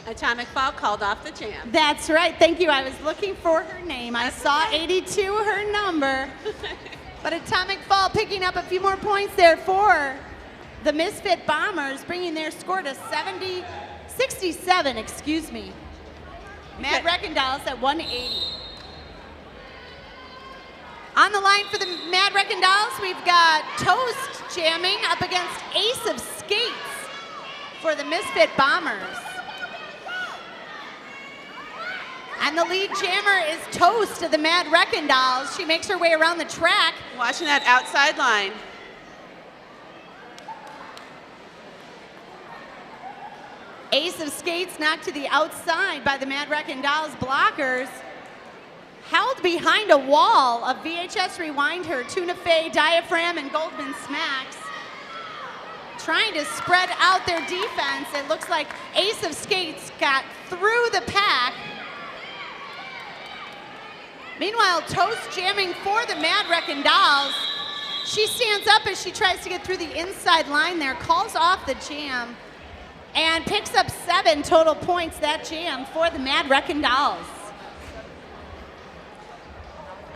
Atomic Fall called off the jam. that's right. Thank you. I was looking for her name. I saw 82, her number. But Atomic Fall picking up a few more points there for the Misfit Bombers, bringing their score to 67, excuse me. Mad Wreckin Dolls at 180. On On the line for the Mad Wreckin' Dolls, we've got Toast jamming up against Ace of Skates for the Misfit Bombers. And the lead jammer is Toast of the Mad Wreckin' Dolls. She makes her way around the track. Watching that outside line. Ace of Skates knocked to the outside by the Mad Wreckin' Dolls blockers. Held behind a wall of VHS Rewind Her, Tuna Fey, Diaphragm, and Goldman Smacks. Trying to spread out their defense. It looks like Ace of Skates got through the pack. Meanwhile, Toast jamming for the Mad Wreckin' Dolls. She stands up as she tries to get through the inside line there, calls off the jam, and picks up 7 total points that jam for the Mad Wreckin' Dolls.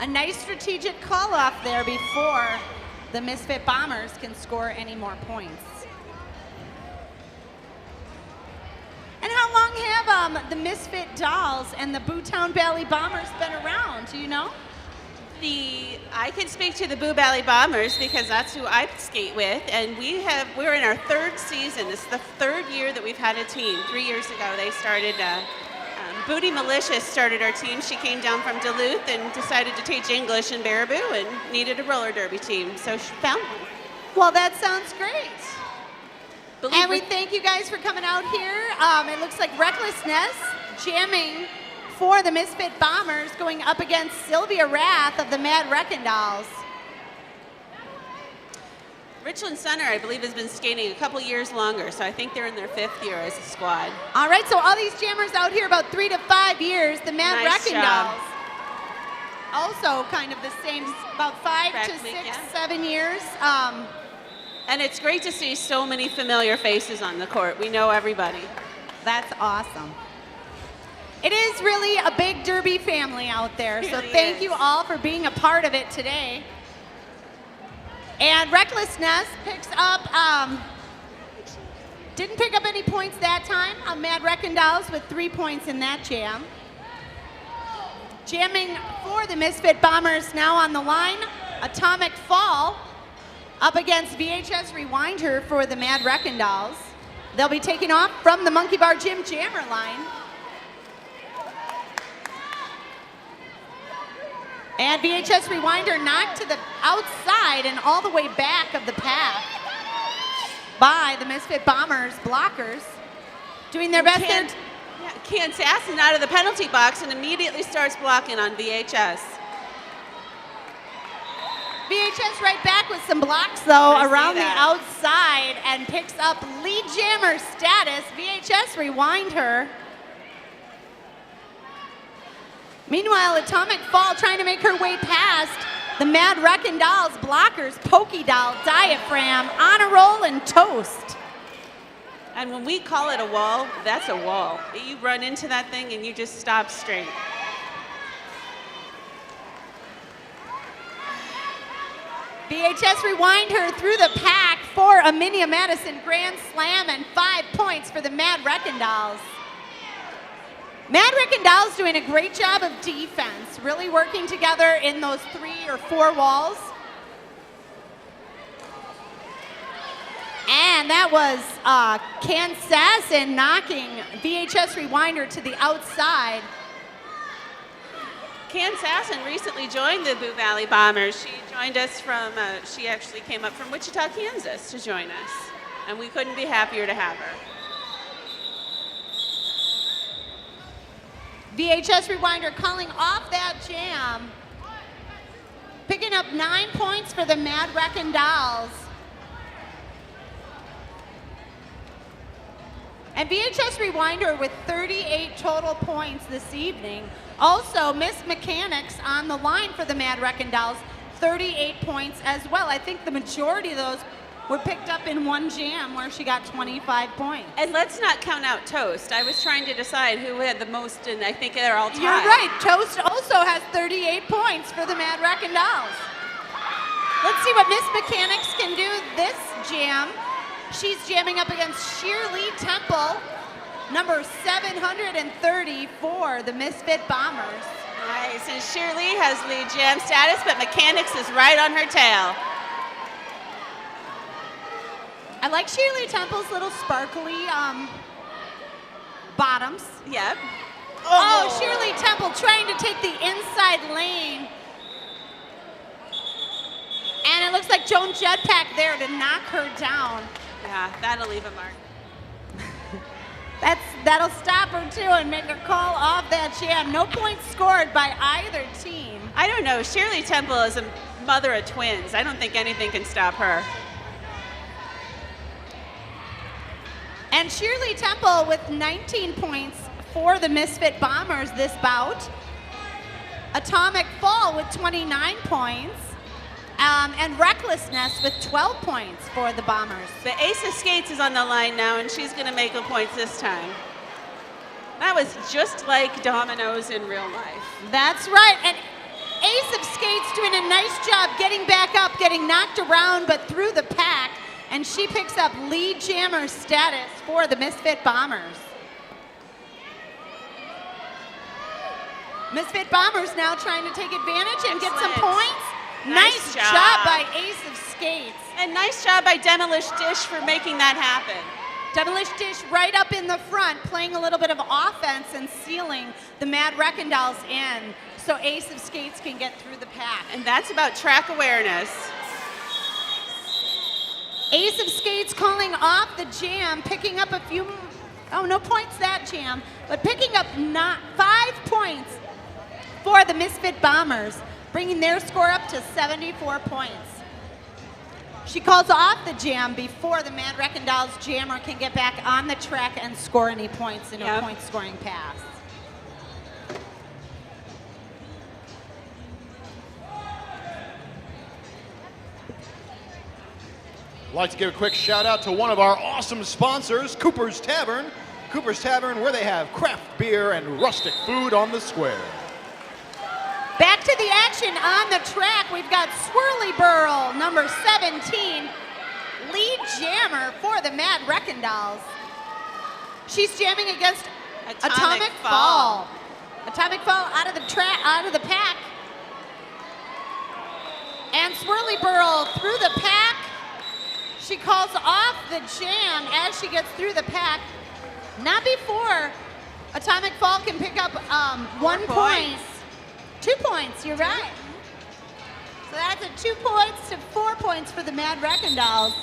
A nice strategic call off there before the Misfit Bombers can score any more points. And how long have the Misfit Dolls and the Boot Valley Bombers been around? Do you know? I can speak to the Boo Valley Bombers because that's who I skate with, and we're in our 3rd season. This is the 3rd year that we've had a team. 3 years ago, they started. Booty Malicious started our team. She came down from Duluth and decided to teach English in Baraboo and needed a roller derby team, so she found one. Well, that sounds great. And we thank you guys for coming out here. It looks like Recklessness jamming for the Misfit Bombers, going up against Sylvia Rath of the Mad Wreckin' Dolls. Richland Center, I believe, has been skating a couple years longer, so I think they're in their 5th year as a squad. All right, so all these jammers out here about 3 to 5 years. The Mad Nice Wreckin' job. Dolls, also kind of the same, about 5 to Correct me, 6, yeah. 7 years. And it's great to see so many familiar faces on the court. We know everybody. That's awesome. It is really a big derby family out there, so Really thank is. you all for being a part of it today. And Recklessness picks up, didn't pick up any points that time. Mad Wreckin' Dolls with 3 points in that jam. Jamming for the Misfit Bombers now on the line, Atomic Fall up against VHS Rewind Her for the Mad Wreckin' Dolls. They'll be taking off from the Monkey Bar Gym jammer line. And VHS Rewind Her knocked to the outside and all the way back of the pack by the Misfit Bombers blockers. Doing their best there. Kansasson out of the penalty box and immediately starts blocking on VHS. VHS right back with some blocks though I see around the that. outside and picks up lead jammer status. VHS Rewind Her. Meanwhile, Atomic Fall trying to make her way past the Mad Wreckin' Dolls blockers, Pokey Doll, Diaphragm, On a Roll, and Toast. And when we call it a wall, that's a wall. You run into that thing and you just stop straight. VHS Rewind Her through the pack for a Minia Madison Grand Slam and 5 points for the Mad Wreckin' Dolls. Mad Wreckin' Dolls doing a great job of defense, really working together in those 3 or 4 walls. And that was Kansasson knocking VHS Rewind Her to the outside. Kansasson recently joined the Boo Valley Bombers. She joined us from, she actually came up from Wichita, Kansas to join us. And we couldn't be happier to have her. VHS Rewind Her calling off that jam. Picking up 9 points for the Mad Wreckin' Dolls. And VHS Rewind Her with 38 total points this evening. Also, Miss Mechanics on the line for the Mad Wreckin' Dolls, 38 points as well. I think the majority of those were picked up in one jam where she got 25 points. And let's not count out Toast. I was trying to decide who had the most, and I think they're all tied. You're right. Toast also has 38 points for the Mad Wreckin' Dolls. Let's see what Miss Mechanics can do this jam. She's jamming up against Shirley Temple, number 730 for the Misfit Bombers. Nice, and Shirley has lead jam status, but Mechanics is right on her tail. I like Shirley Temple's little sparkly bottoms. Yep. Oh, Shirley Temple trying to take the inside lane. And it looks like Joan Jetpack there to knock her down. Yeah, that'll leave a mark. That'll stop her too and make her call off that jam. No points scored by either team. I don't know. Shirley Temple is a mother of twins. I don't think anything can stop her. And Shirley Temple with 19 points for the Misfit Bombers this bout. Atomic Fall with 29 points. And Recklessness with 12 points for the Bombers. The Ace of Skates is on the line now, and she's going to make the points this time. That was just like dominoes in real life. That's right. And Ace of Skates doing a nice job getting back up, getting knocked around, but through the pack. And she picks up lead jammer status for the Misfit Bombers. Misfit Bombers now trying to take advantage and get some points. Nice job by Ace of Skates. And nice job by Demolish Dish for making that happen. Demolish Dish right up in the front, playing a little bit of offense and sealing the Mad Wreckin' Dolls in so Ace of Skates can get through the pack. And that's about track awareness. Ace of Skates calling off the jam, picking up a few, oh, no points that jam, but picking up 5 points for the Misfit Bombers, bringing their score up to 74 points. She calls off the jam before the Mad Wreckin' Dolls jammer can get back on the track and score any points in her point scoring pass. I'd like to give a quick shout out to one of our awesome sponsors, Cooper's Tavern. Cooper's Tavern, where they have craft beer and rustic food on the square. Back to the action on the track. We've got Swirly Burl, number 17, lead jammer for the Mad Wreckin' Dolls. She's jamming against Atomic Fall. Atomic Fall out of the pack. And Swirly Burl through the pack. She calls off the jam as she gets through the pack. Not before Atomic Fall can pick up 1 point. 2 points, you're right. So that's a 2 points to 4 points for the Mad Wreckin' Dolls.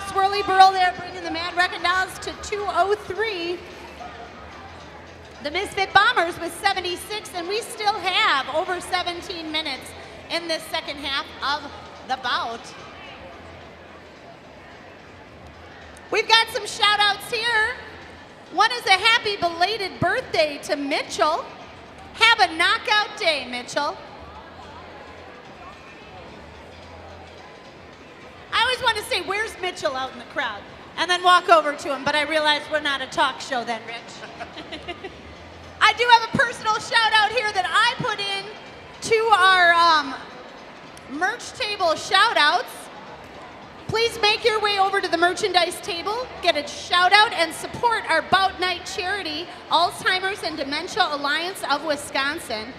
Swirly Burl there bringing the Mad Wreckin' Dolls to 203. The Misfit Bombers with 76, and we still have over 17 minutes in this second half of the bout. We've got some shout outs here. One is a happy belated birthday to Mitchell. Have a knockout day, Mitchell. I always want to say, where's Mitchell out in the crowd? And then walk over to him, but I realize we're not a talk show then, Rich. I do have a personal shout out here that I put in to our merch table shout outs. Please make your way over to the merchandise table, get a shout out, and support our Bout Night charity, Alzheimer's and Dementia Alliance of Wisconsin.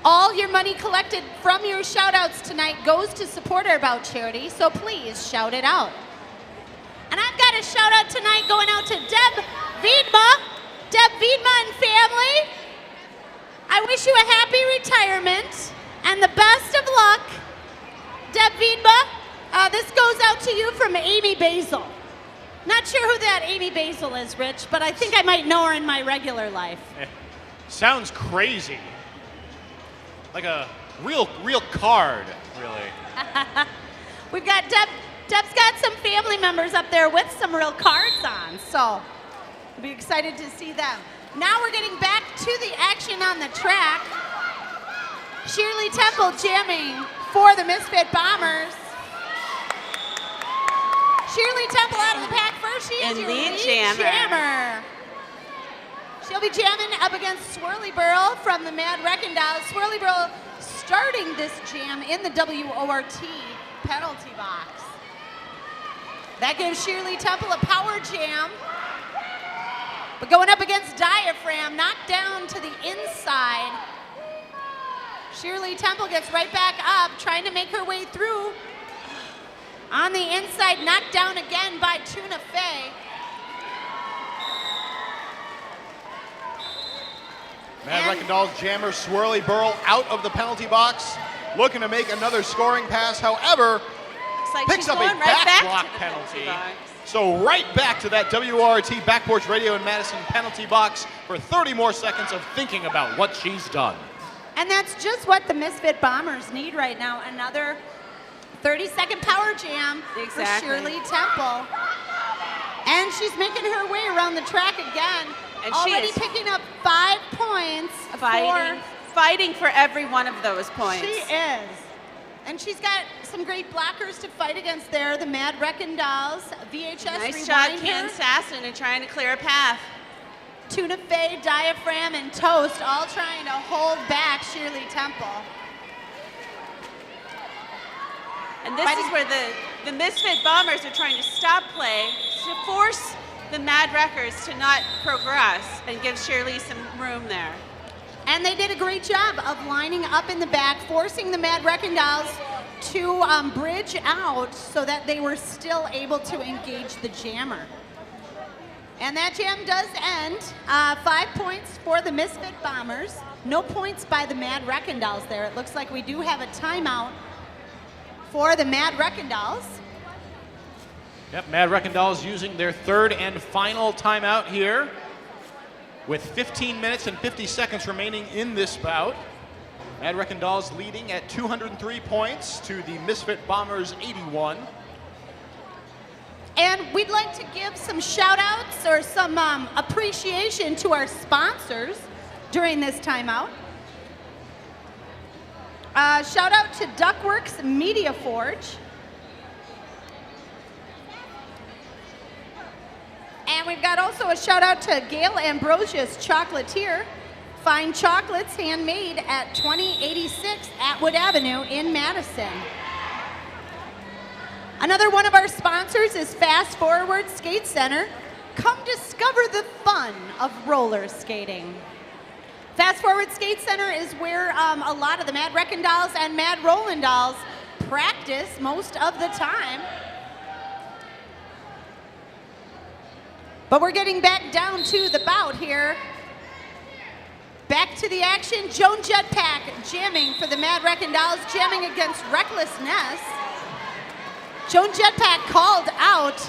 All your money collected from your shout outs tonight goes to support our Bout charity, so please shout it out. And I've got a shout out tonight going out to Deb Wiedma. Deb Wiedma and family. I wish you a happy retirement and the best of luck. Deb Wiedma. This goes out to you from Amy Basil. Not sure who that Amy Basil is, Rich, but I think I might know her in my regular life. Sounds crazy. Like a real card, really. We've got Deb's got some family members up there with some real cards on, so I'll be excited to see them. Now we're getting back to the action on the track. Shirley Temple jamming for the Misfit Bombers. Shirley Temple out of the pack first. She is your lead jammer. She'll be jamming up against Swirly Burl from the Mad Wreckin' Dolls. Swirly Burl starting this jam in the WORT penalty box. That gives Shirley Temple a power jam. But going up against Diaphragm, knocked down to the inside. Shirley Temple gets right back up, trying to make her way through. On the inside, knocked down again by Tuna Fey. Mad Wreckin' Dolls jammer Swirly Burl out of the penalty box, looking to make another scoring pass. However, Looks like picks she's up a going right back back block to the penalty. box. So right back to that WRT Backporch Radio in Madison penalty box for 30 more seconds of thinking about what she's done. And that's just what the Misfit Bombers need right now. Another 30-second power jam Exactly. for Shirley Temple. And she's making her way around the track again. And she already is picking up 5 points. Fighting for every one of those points. She is. And she's got some great blockers to fight against there. The Mad Wreckin' Dolls, VHS Nice job, Rewind Ken her. Sasson, in trying to clear a path. Tuna Fey, Diaphragm, and Toast all trying to hold back Shirley Temple. And this is where the Misfit Bombers are trying to stop play to force the Mad Wreckers to not progress and give Shirley some room there. And they did a great job of lining up in the back, forcing the Mad Wreckin' Dolls to bridge out so that they were still able to engage the jammer. And that jam does end. 5 points for the Misfit Bombers. No points by the Mad Wreckin' Dolls there. It looks like we do have a timeout for the Mad Wreckin' Dolls. Yep, Mad Wreckin' Dolls using their third and final timeout here with 15 minutes and 50 seconds remaining in this bout. Mad Wreckin' Dolls leading at 203 points to the Misfit Bombers 81. And we'd like to give some shout outs or some appreciation to our sponsors during this timeout. Shout out to Duckworks Media Forge. And we've got also a shout out to Gail Ambrosius Chocolatier. Fine chocolates handmade at 2086 Atwood Avenue in Madison. Another one of our sponsors is Fast Forward Skate Center. Come discover the fun of roller skating. Fast Forward Skate Center is where a lot of the Mad Wreckin' Dolls and Mad Rollin' Dolls practice most of the time. But we're getting back down to the bout here. Back to the action. Joan Jetpack jamming for the Mad Wreckin' Dolls, jamming against Recklessness. Joan Jetpack called out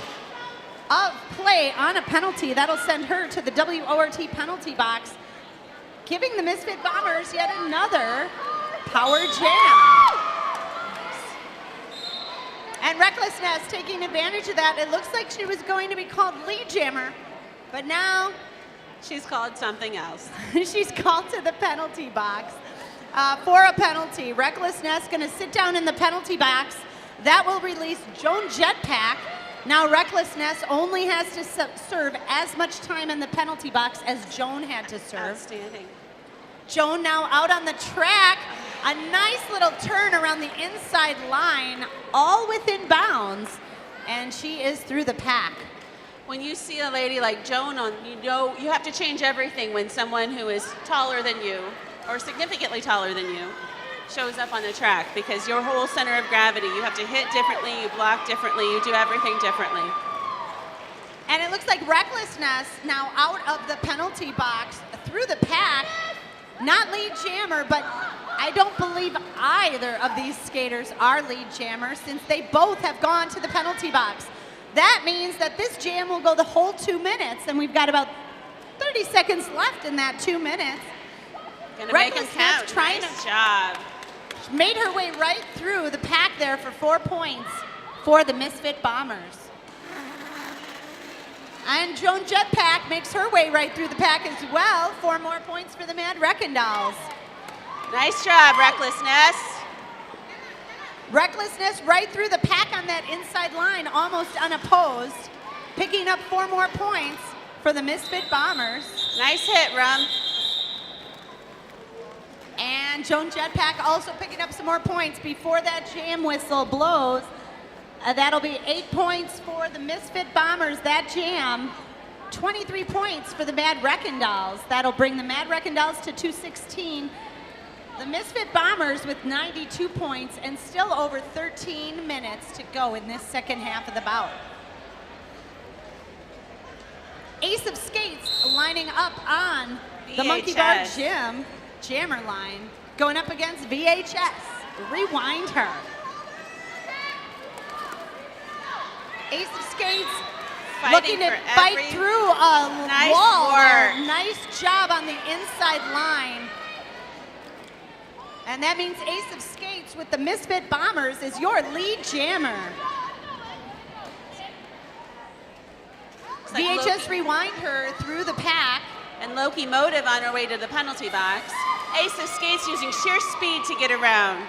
of play on a penalty. That'll send her to the WORT penalty box, giving the Misfit Bombers yet another power jam. And Recklessness taking advantage of that. It looks like she was going to be called lead jammer, but now She's called something else. she's called to the penalty box for a penalty. Recklessness going to sit down in the penalty box. That will release Joan Jetpack. Now Recklessness only has to serve as much time in the penalty box as Joan had to serve. Outstanding. Joan now out on the track. A nice little turn around the inside line, all within bounds, and she is through the pack. When you see a lady like Joan on, you have to change everything when someone who is taller than you or significantly taller than you shows up on the track, because your whole center of gravity, you have to hit differently, you block differently, you do everything differently. And it looks like Recklessness now out of the penalty box through the pack. Not lead jammer, but I don't believe either of these skaters are lead jammers, since they both have gone to the penalty box. That means that this jam will go the whole 2 minutes, and we've got about 30 seconds left in that 2 minutes. Gonna make him count. Trying Nice to job. made her way right through the pack there for 4 points for the Misfit Bombers. And Joan Jetpack makes her way right through the pack as well. 4 more points for the Mad Wreckin' Dolls. Nice job, Recklessness. Recklessness right through the pack on that inside line, almost unopposed. Picking up 4 more points for the Misfit Bombers. Nice hit, Rum. And Joan Jetpack also picking up some more points before that jam whistle blows. That'll be 8 points for the Misfit Bombers, that jam. 23 points for the Mad Wreckin Dolls. That'll bring the Mad Wreckin Dolls to 216. The Misfit Bombers with 92 points and still over 13 minutes to go in this second half of the bout. Ace of Skates lining up on the Monkey Bar Gym jammer line, going up against VHS. Rewind her. Ace of Skates looking to fight through a wall there. Nice job on the inside line. And that means Ace of Skates with the Misfit Bombers is your lead jammer. VHS rewind her through the pack. And Locomotive on her way to the penalty box. Ace of Skates using sheer speed to get around.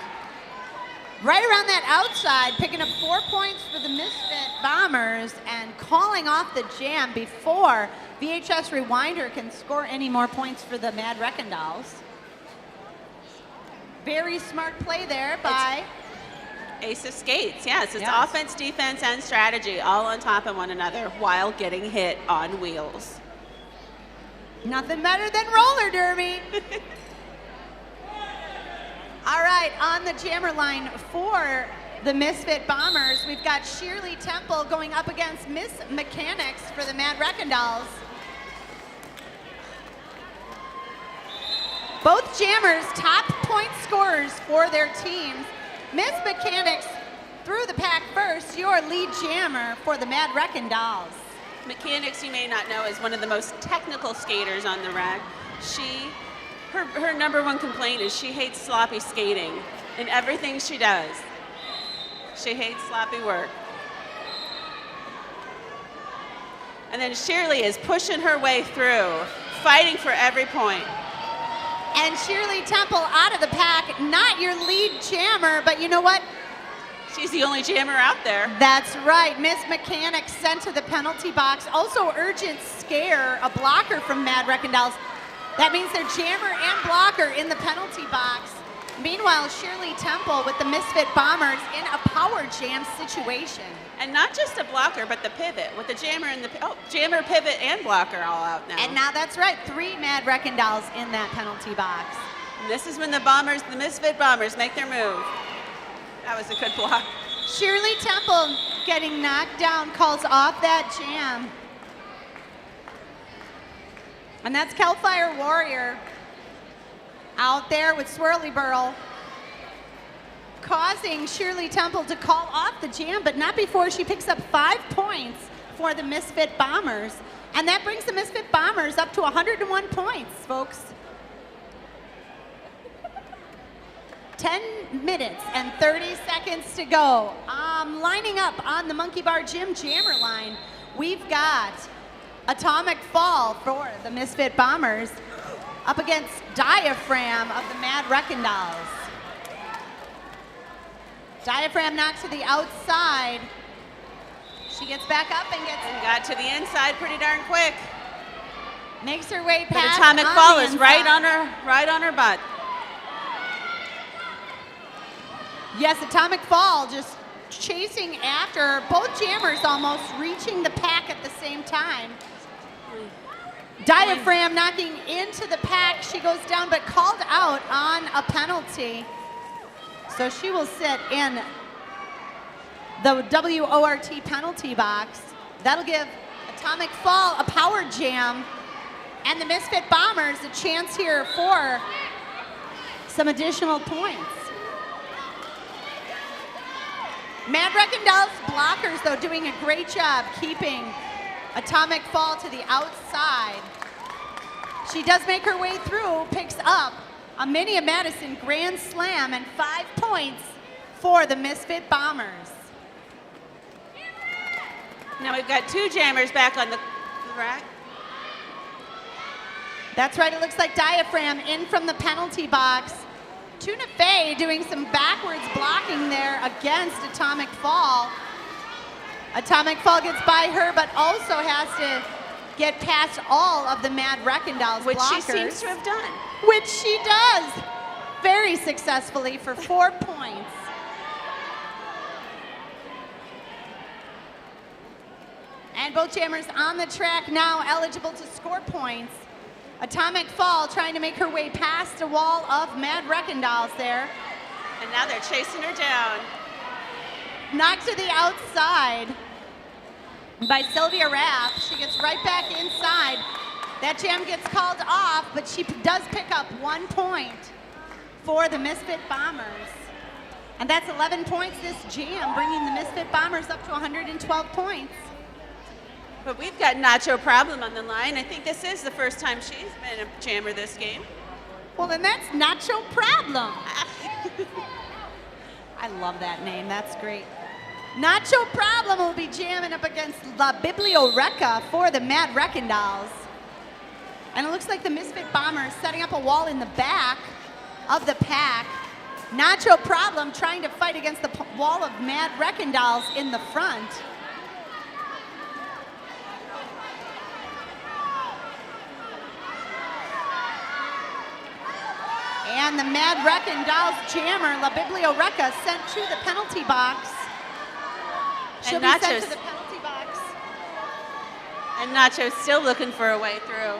Right around that outside, picking up 4 points for the Misfit Bombers and calling off the jam before VHS Rewinder can score any more points for the Mad Wreckin Dolls. Very smart play there by Ace of Skates, yes. It's Yes. offense, defense, and strategy all on top of one another while getting hit on wheels. nothing better than roller derby. All right, on the jammer line for the Misfit Bombers, we've got Shirley Temple going up against Miss Mechanics for the Mad Wreckin Dolls. Both jammers top point scorers for their teams. Miss Mechanics through the pack first, your lead jammer for the Mad Wreckin Dolls. Mechanics, you may not know, is one of the most technical skaters on the rack. Her number one complaint is she hates sloppy skating in everything she does. She hates sloppy work. And then Shirley is pushing her way through, fighting for every point. And Shirley Temple out of the pack, not your lead jammer, but you know what? She's the only jammer out there. That's right, Miss Mechanics sent to the penalty box. Also urgent scare, a blocker from Mad Wreckin Dolls. That means they're jammer and blocker in the penalty box. Meanwhile, Shirley Temple with the Misfit Bombers in a power jam situation. And not just a blocker, but the pivot with the jammer and the jammer, pivot, and blocker all out now. And now that's right, 3 Mad Wreckin Dolls in that penalty box. And this is when the Bombers, the Misfit Bombers, make their move. That was a good block. Shirley Temple getting knocked down, calls off that jam. And that's Hellfire Warrior out there with Swirly Burl, causing Shirley Temple to call off the jam, but not before she picks up 5 points for the Misfit Bombers. And that brings the Misfit Bombers up to 101 points, folks. 10 minutes and 30 seconds to go. Lining up on the Monkey Bar Gym jammer line, we've got Atomic Fall for the Misfit Bombers up against Diaphragm of the Mad Wreckin Dolls. Diaphragm knocked to the outside. She gets back up and got to the inside pretty darn quick. Makes her way But past. Atomic Fall is right on her butt. Yes, Atomic Fall just chasing after both jammers, almost reaching the pack at the same time. Diaphragm knocking into the pack. She goes down, but called out on a penalty. So she will sit in the WORT penalty box. That'll give Atomic Fall a power jam and the Misfit Bombers a chance here for some additional points. Mad Wreckin Dolls blockers, though, doing a great job keeping Atomic Fall to the outside. She does make her way through, picks up a Mini of Madison Grand Slam and 5 points for the Misfit Bombers. Now we've got 2 jammers back on the rack. That's right, it looks like Diaphragm in from the penalty box. Tuna Fey doing some backwards blocking there against Atomic Fall. Atomic Fall gets by her, but also has to get past all of the Mad Wreckin Dolls Which blockers. she seems to have done. Which she does very successfully for 4 points. And And both jammers on the track now eligible to score points. Atomic Fall trying to make her way past a wall of Mad Wreckin dolls there. And now they're chasing her down. Knocked to the outside by Sylvia Raff. She gets right back inside. That jam gets called off, but she does pick up 1 point for the Misfit Bombers. And that's 11 points this jam, bringing the Misfit Bombers up to 112 points. But we've got Nacho Problem on the line. I think this is the first time she's been a jammer this game. Well, then that's Nacho Problem. I love that name. That's great. Nacho Problem will be jamming up against La Biblioreca for the Mad Wreckin dolls. And it looks like the Misfit Bombers setting up a wall in the back of the pack. Nacho Problem trying to fight against the wall of Mad Wreckin dolls in the front. And the Mad Wreckin dolls jammer, La Biblioreca, sent to the penalty box. She'll be sent to the penalty box. And Nacho's still looking for a way through.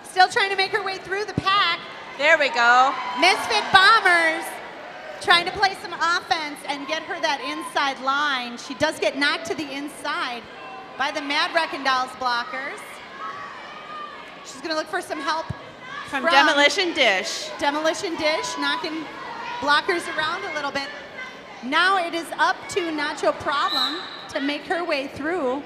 Still trying to make her way through the pack. There we go. Misfit Bombers trying to play some offense and get her that inside line. She does get knocked to the inside by the Mad Wreckin dolls blockers. She's going to look for some help From Demolition Dish. Demolition Dish, knocking blockers around a little bit. Now it is up to Nacho Problem to make her way through.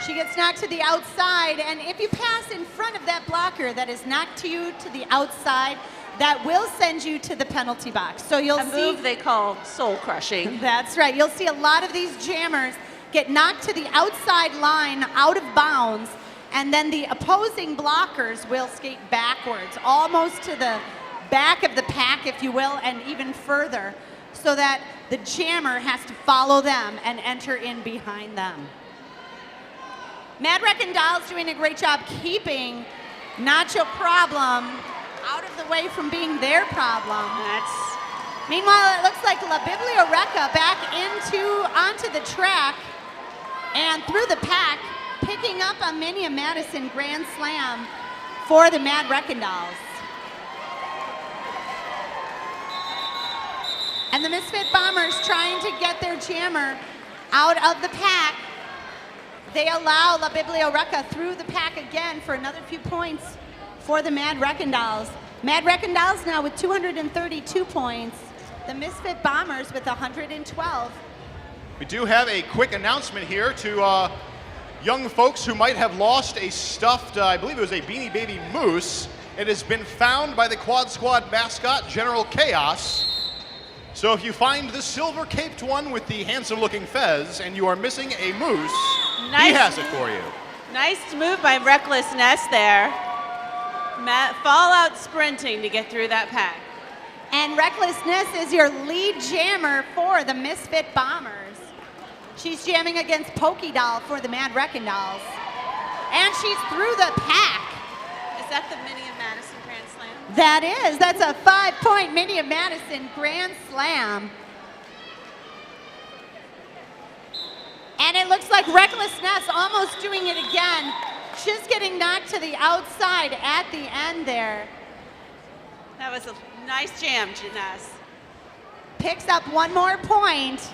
She gets knocked to the outside, and if you pass in front of that blocker that is knocked to you to the outside, that will send you to the penalty box. So you'll see a move they call soul crushing. That's right. You'll see a lot of these jammers get knocked to the outside line, out of bounds, and then the opposing blockers will skate backwards, almost to the back of the pack, if you will, and even further, so that the jammer has to follow them and enter in behind them. Mad Wreckin dolls doing a great job keeping Nacho Problem out of the way from being their problem. Meanwhile, it looks like La Biblioreca back onto the track and through the pack, picking up a Minia Madison Grand Slam for the Mad Wreckin dolls. And the Misfit Bombers trying to get their jammer out of the pack. They allow La Biblioreca through the pack again for another few points for the Mad Wreckin dolls. Mad Wreckin dolls now with 232 points. The Misfit Bombers with 112. We do have a quick announcement here to young folks who might have lost a stuffed, I believe it was a Beanie Baby moose. It has been found by the Quad Squad mascot, General Chaos. So if you find the silver-caped one with the handsome-looking fez and you are missing a moose, he has it for you. Nice move by Recklessness there. Fallout sprinting to get through that pack. And Recklessness is your lead jammer for the Misfit Bombers. She's jamming against Pokey Doll for the Mad Wreckin dolls. And she's through the pack. Is that the Minia Madison Grand Slam? That is. That's a 5-point Minia Madison Grand Slam. And it looks like Recklessness almost doing it again. She's getting knocked to the outside at the end there. That was a nice jam, Janess. Picks up 1 more point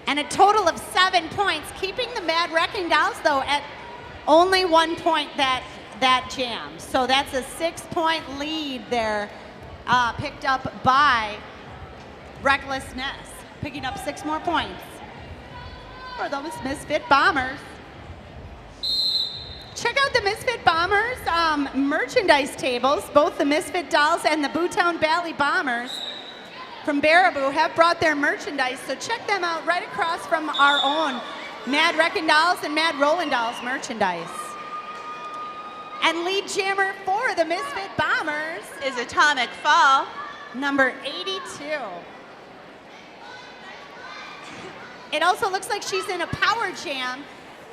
and a total of 7 points, keeping the Mad Wreckin dolls, though, at only 1 point that jam. So that's a 6-point lead there, picked up by Recklessness, picking up 6 more points for those Misfit Bombers. Check out the Misfit Bombers merchandise tables. Both the Misfit dolls and the Bootown Valley Bombers from Baraboo have brought their merchandise, so check them out right across from our own Mad Wreckin dolls and Mad Rollin dolls merchandise. And lead jammer for the Misfit Bombers is Atomic Fall, number 82. It also looks like she's in a power jam,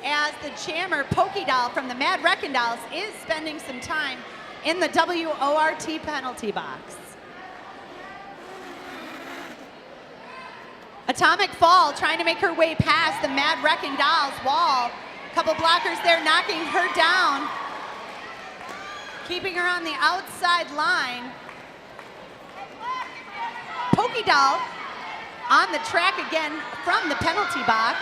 as the jammer Pokey Doll from the Mad Wreckin dolls is spending some time in the WORT penalty box. Atomic Fall trying to make her way past the Mad Wreckin Dolls wall. Couple blockers there knocking her down, keeping her on the outside line. Pokey Doll on the track again from the penalty box.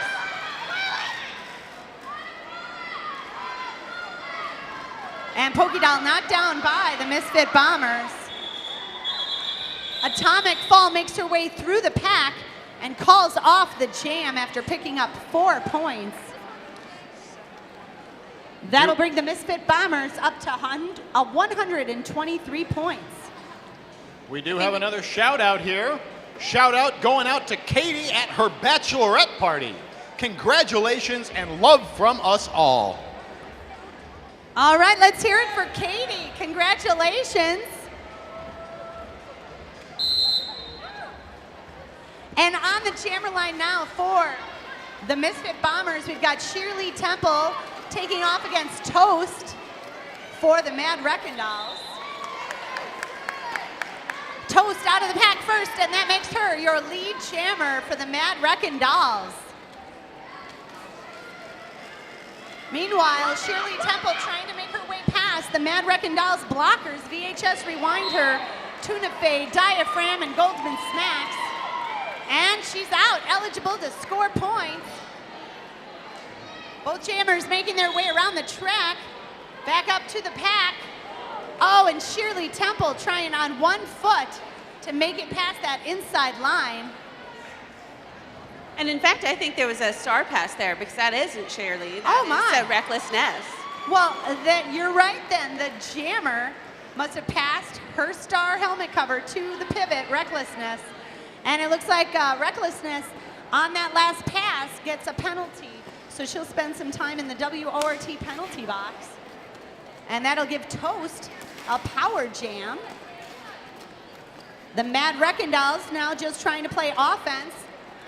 And Pokey Doll knocked down by the Misfit Bombers. Atomic Fall makes her way through the pack and calls off the jam after picking up 4 points. That'll bring the Misfit Bombers up to 123 points. We do have another shout out here. Shout out going out to Katie at her bachelorette party. Congratulations and love from us all. All right, let's hear it for Katie. Congratulations. And on the jammer line now for the Misfit Bombers, we've got Shirley Temple taking off against Toast for the Mad Wreckin Dolls. Toast out of the pack first, and that makes her your lead jammer for the Mad Wreckin Dolls. Meanwhile, Shirley Temple trying to make her way past the Mad Wreckin Dolls blockers, VHS Rewinder, Tuna Fade, Diaphragm, and Goldman Smacks. And she's out, eligible to score points. Both jammers making their way around the track, back up to the pack. Oh, and Shirley Temple trying on 1 foot to make it past that inside line. And in fact, I think there was a star pass there because that isn't Shirley. Oh, my. That is Recklessness. Well, you're right then. The jammer must have passed her star helmet cover to the pivot, Recklessness. And it looks like Recklessness on that last pass gets a penalty. So she'll spend some time in the WORT penalty box. And that'll give Toast a power jam. The Mad Wreckin Dolls now just trying to play offense.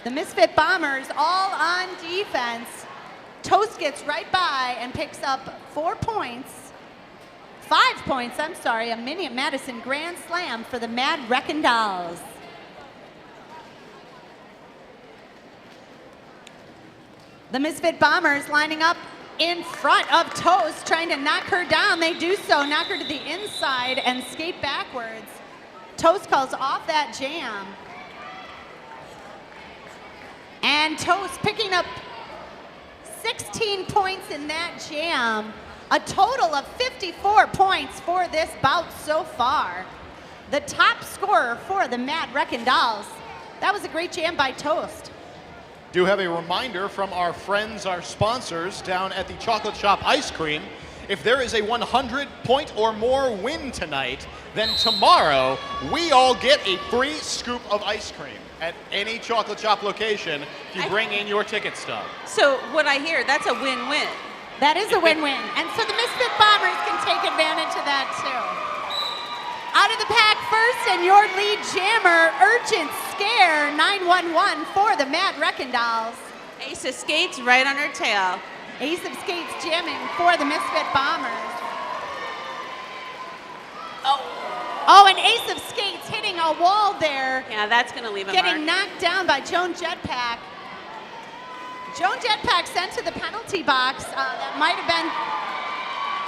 The Misfit Bombers all on defense. Toast gets right by and picks up 4 points. 5 points, I'm sorry, a Mini Madison Grand Slam for the Mad Wreckin Dolls. The Misfit Bombers lining up in front of Toast, trying to knock her down. They do so, knock her to the inside and skate backwards. Toast calls off that jam. And Toast picking up 16 points in that jam. A total of 54 points for this bout so far. The top scorer for the Mad Wreckin Dolls. That was a great jam by Toast. Do have a reminder from our friends, our sponsors down at the Chocolate Shop Ice Cream. If there is a 100-point or more win tonight, then tomorrow we all get a free scoop of ice cream at any Chocolate Shop location if you bring in your ticket stub. So what I hear, that's a win-win. That is a win-win. And so the Misfit Bombers can take advantage of that too. Out of the pack first, and your lead jammer, Urgent Scare 911 for the Mad Wreckin Dolls. Ace of Skates right on her tail. Ace of Skates jamming for the Misfit Bombers. Oh, and Ace of Skates hitting a wall there. Yeah, that's going to leave a Getting mark. knocked down by Joan Jetpack. Joan Jetpack sent to the penalty box. That might have been,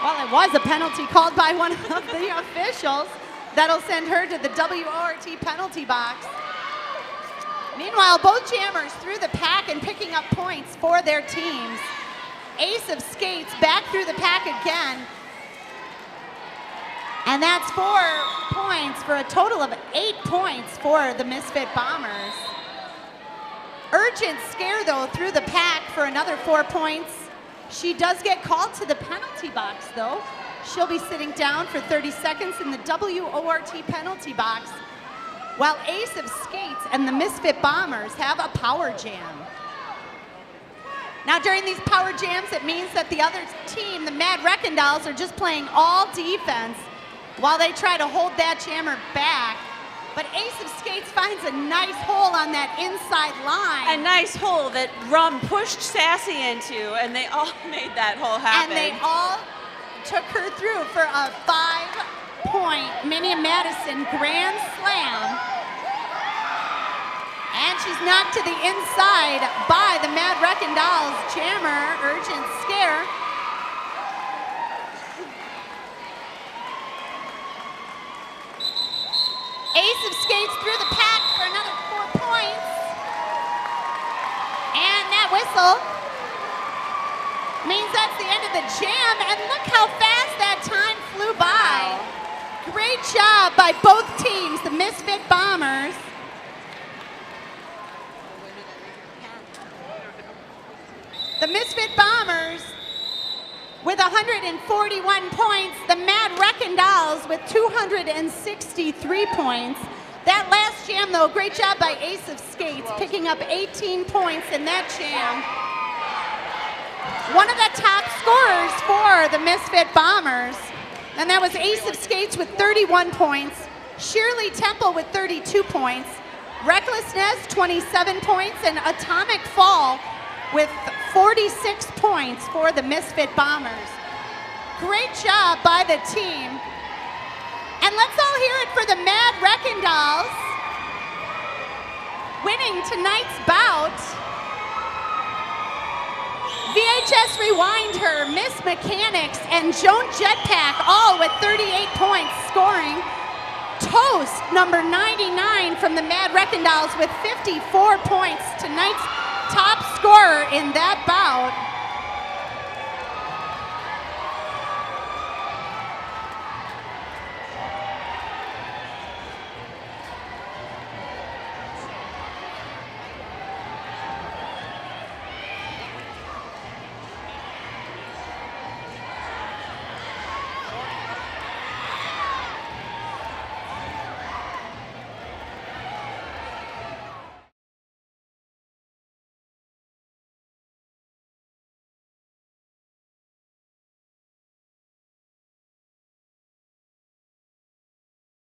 well, it was a penalty called by one of the officials. That'll send her to the WORT penalty box. Meanwhile, both jammers through the pack and picking up points for their teams. Ace of Skates back through the pack again. And that's 4 points for a total of 8 points for the Misfit Bombers. Urgent Scare, though, through the pack for another 4 points. She does get called to the penalty box, though. She'll be sitting down for 30 seconds in the WORT penalty box, while Ace of Skates and the Misfit Bombers have a power jam. Now, during these power jams, it means that the other team, the Mad Wreckin Dolls, are just playing all defense while they try to hold that jammer back. But Ace of Skates finds a nice hole on that inside line. A nice hole that Rum pushed Sassy into, and they all made that hole happen. And they all took her through for a 5-point Mini Madison Grand Slam. And she's knocked to the inside by the Mad Wreckin Dolls jammer, Urgent Scare. Ace of Skates through the pack for another 4 points. And that whistle means that's the end of the jam, and look how fast that time flew by. Great job by both teams, the Missfit Bombers. The Missfit Bombers with 141 points, the Mad Wreckin Dolls with 263 points. That last jam, though, great job by Ace of Skates, picking up 18 points in that jam. One of the top scorers for the Missfit Bombers, and that was Ace of Skates with 31 points, Shirley Temple with 32 points, Recklessness 27 points, and Atomic Fall with 46 points for the Missfit Bombers. Great job by the team. And let's all hear it for the Mad Wreckin Dolls, winning tonight's bout. VHS Rewind Her, Miss Mechanics, and Joan Jetpack, all with 38 points scoring. Toast, number 99 from the Mad Wreckin Dolls with 54 points, tonight's top scorer in that bout.